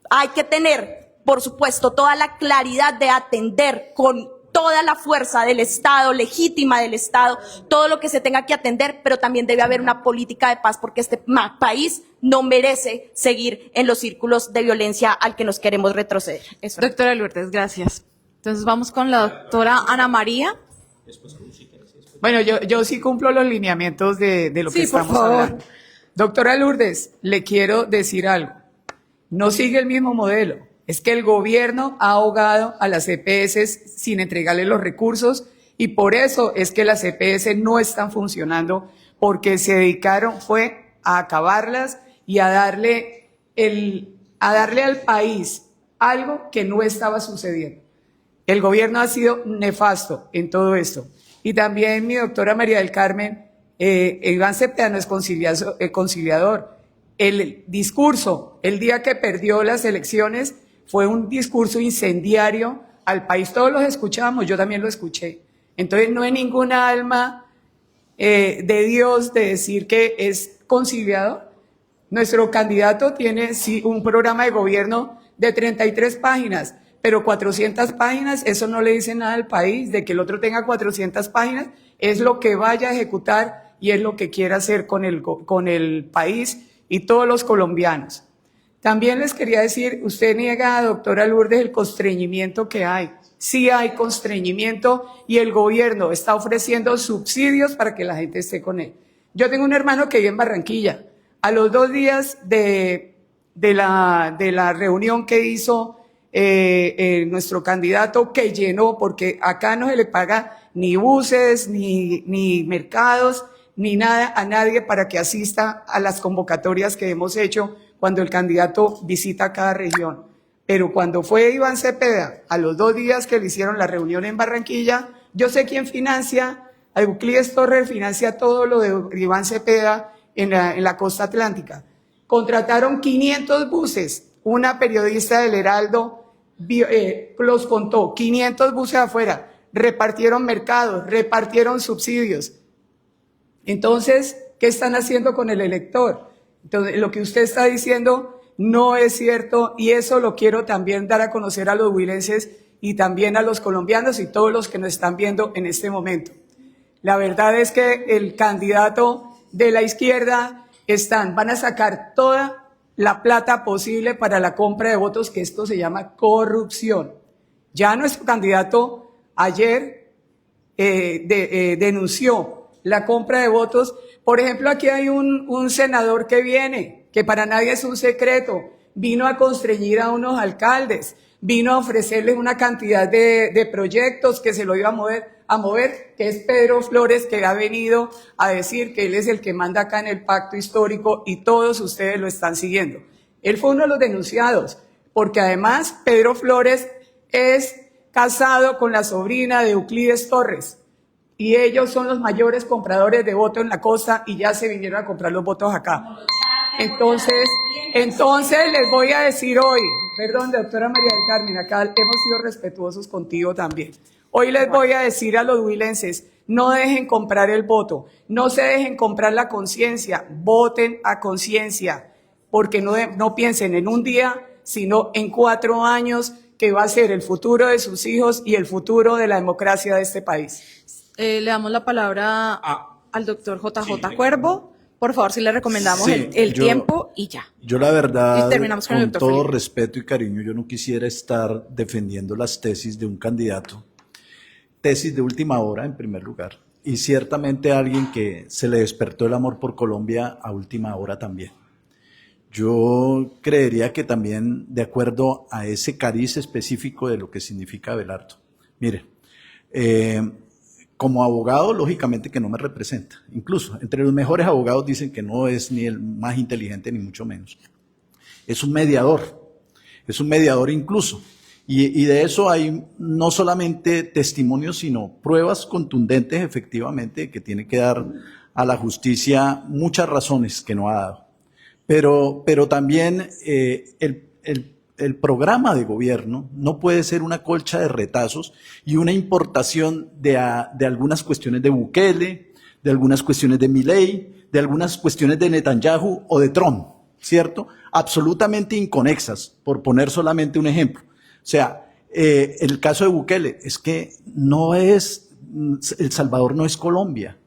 Hay que tener, por supuesto, toda la claridad de atender con toda la fuerza del Estado, legítima del Estado, todo lo que se tenga que atender, pero también debe haber una política de paz porque este país no merece seguir en los círculos de violencia al que nos queremos retroceder. Eso. Doctora Lourdes, gracias. Entonces vamos con la doctora Ana María. Bueno, yo sí cumplo los lineamientos de lo que Sí, por estamos favor. hablando. Doctora Lourdes, le quiero decir algo. No sigue el mismo modelo. Es que el gobierno ha ahogado a las EPS sin entregarle los recursos, y por eso es que las EPS no están funcionando, porque se dedicaron fue a acabarlas y a darle al país algo que no estaba sucediendo. El gobierno ha sido nefasto en todo esto. Y también mi doctora María del Carmen, Iván Cepeda no es conciliador. El discurso, el día que perdió las elecciones, fue un discurso incendiario al país. Todos los escuchamos, yo también lo escuché. Entonces no hay ninguna alma de Dios de decir que es conciliador. Nuestro candidato tiene sí un programa de gobierno de 33 páginas, pero 400 páginas, eso no le dice nada al país. De que el otro tenga 400 páginas es lo que vaya a ejecutar y es lo que quiera hacer con el país y todos los colombianos. También les quería decir, usted niega, doctora Lourdes, el constreñimiento que hay. Sí hay constreñimiento y el gobierno está ofreciendo subsidios para que la gente esté con él. Yo tengo un hermano que vive en Barranquilla. A los 2 días de la reunión que hizo nuestro candidato, que llenó, porque acá no se le paga ni buses, ni mercados, ni nada a nadie para que asista a las convocatorias que hemos hecho cuando el candidato visita cada región. Pero cuando fue Iván Cepeda, a los 2 días que le hicieron la reunión en Barranquilla, yo sé quién financia, a Euclides Torres financia todo lo de Iván Cepeda en la costa atlántica. Contrataron 500 buses, una periodista del Heraldo los contó, 500 buses afuera, repartieron mercados, repartieron subsidios. Entonces, ¿qué están haciendo con el elector? Entonces, lo que usted está diciendo no es cierto, y eso lo quiero también dar a conocer a los huilenses y también a los colombianos y todos los que nos están viendo en este momento. La verdad es que el candidato de la izquierda van a sacar toda la plata posible para la compra de votos, que esto se llama corrupción. Ya nuestro candidato ayer denunció la compra de votos. Por ejemplo, aquí hay un senador que viene, que para nadie es un secreto, vino a constreñir a unos alcaldes, vino a ofrecerles una cantidad de proyectos que se lo iba a mover, que es Pedro Flores, que ha venido a decir que él es el que manda acá en el pacto histórico y todos ustedes lo están siguiendo. Él fue uno de los denunciados, porque además Pedro Flores es casado con la sobrina de Euclides Torres, y ellos son los mayores compradores de votos en la costa y ya se vinieron a comprar los votos acá. Entonces les voy a decir hoy, perdón, doctora María del Carmen, acá hemos sido respetuosos contigo también. Hoy les voy a decir a los huilenses, no dejen comprar el voto, no se dejen comprar la conciencia, voten a conciencia, porque no piensen en un día, sino en 4 años, que va a ser el futuro de sus hijos y el futuro de la democracia de este país. Le damos la palabra al doctor JJ Cuervo. Por favor, si le recomendamos Sí, el yo- tiempo y ya. Yo la verdad, Y terminamos con el con doctor todo Felipe. respeto y cariño, yo no quisiera estar defendiendo las tesis de un candidato. Tesis de última hora, en primer lugar. Y ciertamente alguien que se le despertó el amor por Colombia a última hora también. Yo creería que también, de acuerdo a ese cariz específico de lo que significa Abelardo. Mire, como abogado, lógicamente que no me representa. Incluso, entre los mejores abogados dicen que no es ni el más inteligente, ni mucho menos. Es un mediador incluso. Y de eso hay no solamente testimonios, sino pruebas contundentes, efectivamente, que tiene que dar a la justicia muchas razones que no ha dado. Pero también el programa de gobierno no puede ser una colcha de retazos y una importación de algunas cuestiones de Bukele, de algunas cuestiones de Milei, de algunas cuestiones de Netanyahu o de Trump, ¿cierto? Absolutamente inconexas, por poner solamente un ejemplo. O sea, el caso de Bukele es que El Salvador no es Colombia.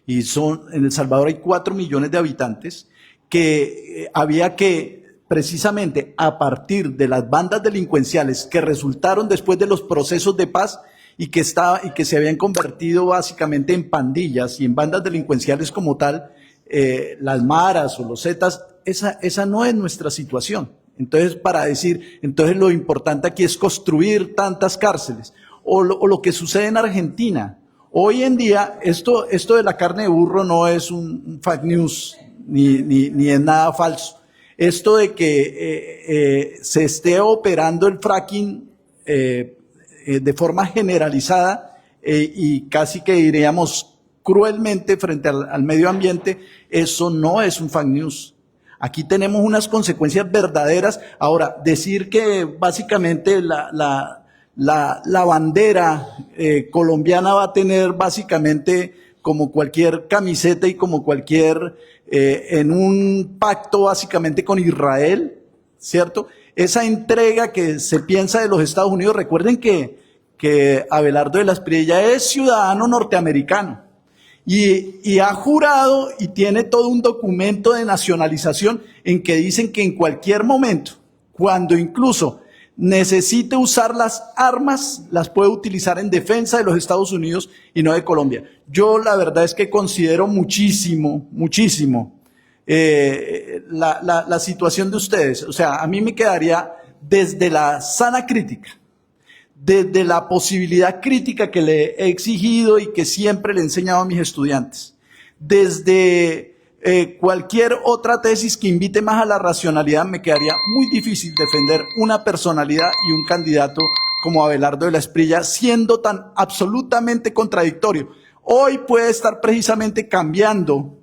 Y en El Salvador hay 4 millones de habitantes que había que, precisamente a partir de las bandas delincuenciales que resultaron después de los procesos de paz y que se habían convertido básicamente en pandillas y en bandas delincuenciales como tal, las maras o los zetas, esa no es nuestra situación. Entonces, entonces lo importante aquí es construir tantas cárceles. O lo que sucede en Argentina. Hoy en día, esto de la carne de burro no es un fake news, ni es nada falso. Esto de que se esté operando el fracking de forma generalizada y casi que diríamos cruelmente frente al medio ambiente, eso no es un fake news. Aquí tenemos unas consecuencias verdaderas. Ahora, decir que básicamente la bandera colombiana va a tener básicamente como cualquier camiseta y como cualquier, en un pacto básicamente con Israel, ¿cierto? Esa entrega que se piensa de los Estados Unidos, recuerden que Abelardo de la Espriella es ciudadano norteamericano. Y ha jurado y tiene todo un documento de nacionalización en que dicen que en cualquier momento, cuando incluso necesite usar las armas, las puede utilizar en defensa de los Estados Unidos y no de Colombia. Yo la verdad es que considero muchísimo la situación de ustedes. O sea, a mí me quedaría desde la sana crítica, desde la posibilidad crítica que le he exigido y que siempre le he enseñado a mis estudiantes, desde cualquier otra tesis que invite más a la racionalidad, me quedaría muy difícil defender una personalidad y un candidato como Abelardo de la Espriella, siendo tan absolutamente contradictorio. Hoy puede estar precisamente cambiando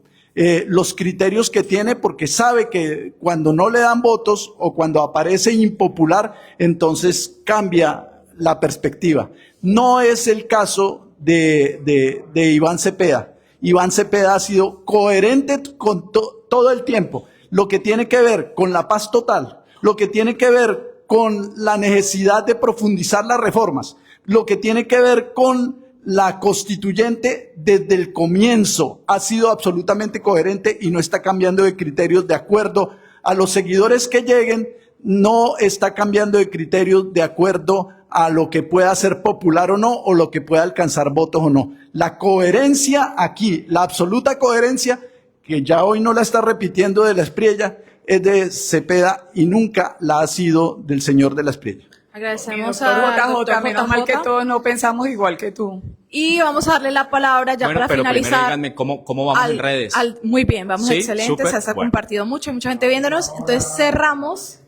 los criterios que tiene, porque sabe que cuando no le dan votos o cuando aparece impopular, entonces cambia la perspectiva. No es el caso de Iván Cepeda. Iván Cepeda ha sido coherente con todo el tiempo. Lo que tiene que ver con la paz total, lo que tiene que ver con la necesidad de profundizar las reformas, lo que tiene que ver con la constituyente desde el comienzo, ha sido absolutamente coherente y no está cambiando de criterios de acuerdo a los seguidores que lleguen, no está cambiando de criterios de acuerdo a lo que pueda ser popular o no, o lo que pueda alcanzar votos o no. La coherencia aquí, la absoluta coherencia, que ya hoy no la está repitiendo de la Espriella, es de Cepeda y nunca la ha sido del señor de la Espriella. Agradecemos Doctor a JJ, menos mal que JJ. todos no pensamos igual que tú. Y vamos a darle la palabra ya Bueno, para pero primero finalizar. díganme cómo vamos en redes. Muy bien, vamos Sí, excelente, súper, se ha bueno. compartido mucho, hay mucha gente viéndonos. Entonces cerramos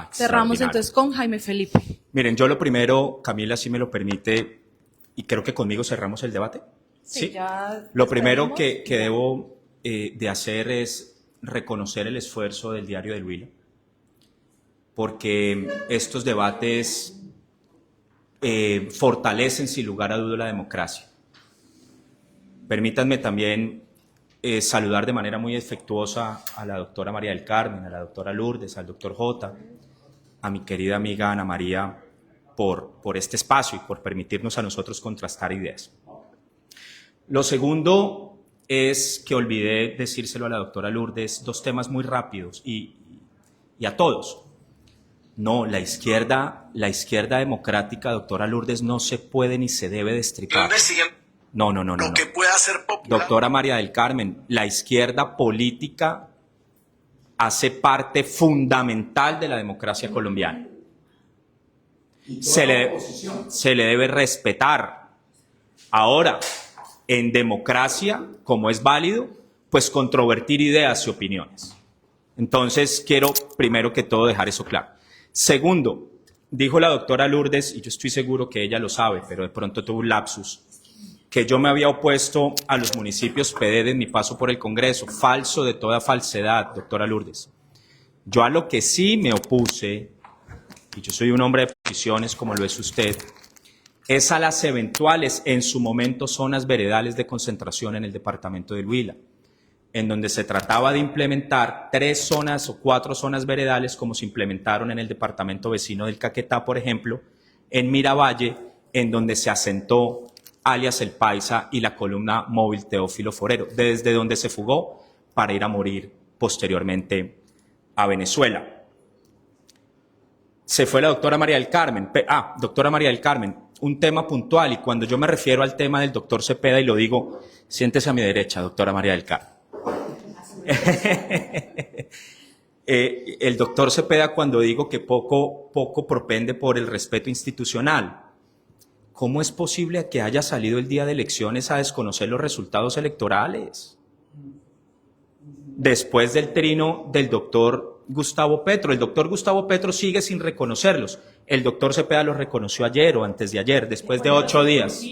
Extraordinario. entonces con Jaime Felipe. Miren, yo lo primero, Camila, si me lo permite, y creo que conmigo cerramos el debate. Sí, ya Lo primero esperemos. que debo de hacer es reconocer el esfuerzo del Diario del Huila, porque estos debates fortalecen sin lugar a duda la democracia. Permítanme también saludar de manera muy afectuosa a la doctora María del Carmen, a la doctora Lourdes, al doctor Jota, a mi querida amiga Ana María, por este espacio y por permitirnos a nosotros contrastar ideas. Lo segundo es que olvidé decírselo a la doctora Lourdes, dos temas muy rápidos y a todos. No, la izquierda democrática, doctora Lourdes, no se puede ni se debe destripar. No. Lo que pueda ser popular. Doctora María del Carmen, la izquierda política hace parte fundamental de la democracia colombiana. Se le debe respetar. Ahora, en democracia, como es válido, pues controvertir ideas y opiniones. Entonces, quiero primero que todo dejar eso claro. Segundo, dijo la doctora Lourdes, y yo estoy seguro que ella lo sabe, pero de pronto tuvo un lapsus, que yo me había opuesto a los municipios PD en mi paso por el Congreso. Falso de toda falsedad, doctora Lourdes. Yo a lo que sí me opuse, y yo soy un hombre de posiciones como lo es usted, es a las eventuales, en su momento, zonas veredales de concentración en el departamento del Huila, en donde se trataba de implementar 3 zonas o 4 zonas veredales como se implementaron en el departamento vecino del Caquetá, por ejemplo, en Miravalle, en donde se asentó alias El Paisa y la columna móvil Teófilo Forero, desde donde se fugó para ir a morir posteriormente a Venezuela. Se fue la doctora María del Carmen. Doctora María del Carmen, un tema puntual, y cuando yo me refiero al tema del doctor Cepeda, y lo digo, siéntese a mi derecha, doctora María del Carmen. El doctor Cepeda, cuando digo que poco propende por el respeto institucional, ¿cómo es posible que haya salido el día de elecciones a desconocer los resultados electorales? Después del trino del doctor Gustavo Petro. El doctor Gustavo Petro sigue sin reconocerlos. El doctor Cepeda los reconoció ayer o antes de ayer, después de 8 días.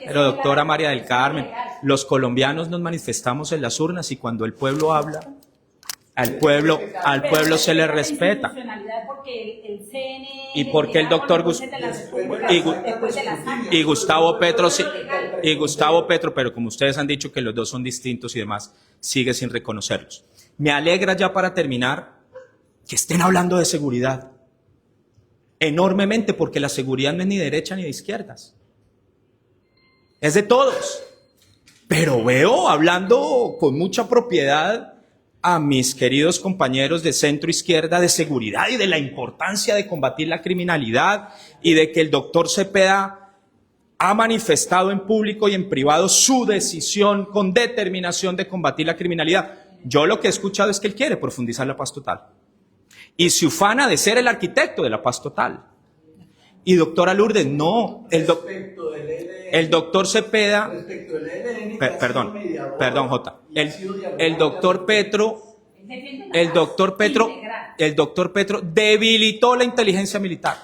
Pero doctora María del Carmen, los colombianos nos manifestamos en las urnas y cuando el pueblo habla, al pueblo se le respeta. Y porque el doctor Gustavo Petro, pero como ustedes han dicho que los dos son distintos y demás, sigue sin reconocerlos. Me alegra, ya para terminar, que estén hablando de seguridad. Enormemente, porque la seguridad no es ni de derecha ni de izquierdas. Es de todos. Pero veo hablando con mucha propiedad a mis queridos compañeros de centro izquierda de seguridad y de la importancia de combatir la criminalidad y de que el doctor Cepeda ha manifestado en público y en privado su decisión con determinación de combatir la criminalidad. Yo lo que he escuchado es que él quiere profundizar la paz total y se ufana de ser el arquitecto de la paz total. Y doctora Lourdes, no, el doctor Cepeda, perdón Jota, el doctor Petro debilitó la inteligencia militar.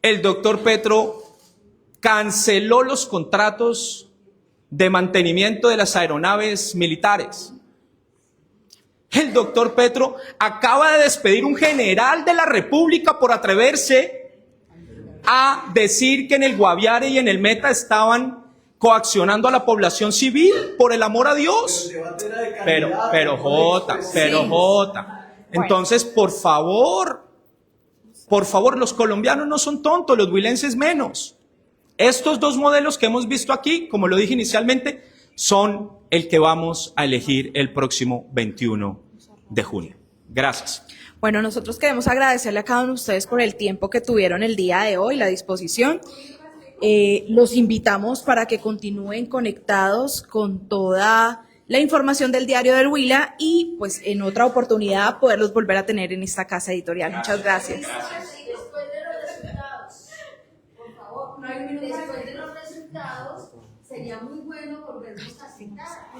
El doctor Petro canceló los contratos de mantenimiento de las aeronaves militares. El doctor Petro acaba de despedir un general de la República por atreverse a decir que en el Guaviare y en el Meta estaban coaccionando a la población civil, por el amor a Dios. Pero Jota. Entonces, por favor, los colombianos no son tontos, los huilenses menos. Estos dos modelos que hemos visto aquí, como lo dije inicialmente, son el que vamos a elegir el próximo 21 de junio. Gracias. Bueno, nosotros queremos agradecerle a cada uno de ustedes por el tiempo que tuvieron el día de hoy, la disposición. Los invitamos para que continúen conectados con toda la información del Diario del Huila y pues en otra oportunidad poderlos volver a tener en esta casa editorial. Muchas gracias. Después de los resultados, por favor, después de los resultados, sería muy bueno volvernos a sentar.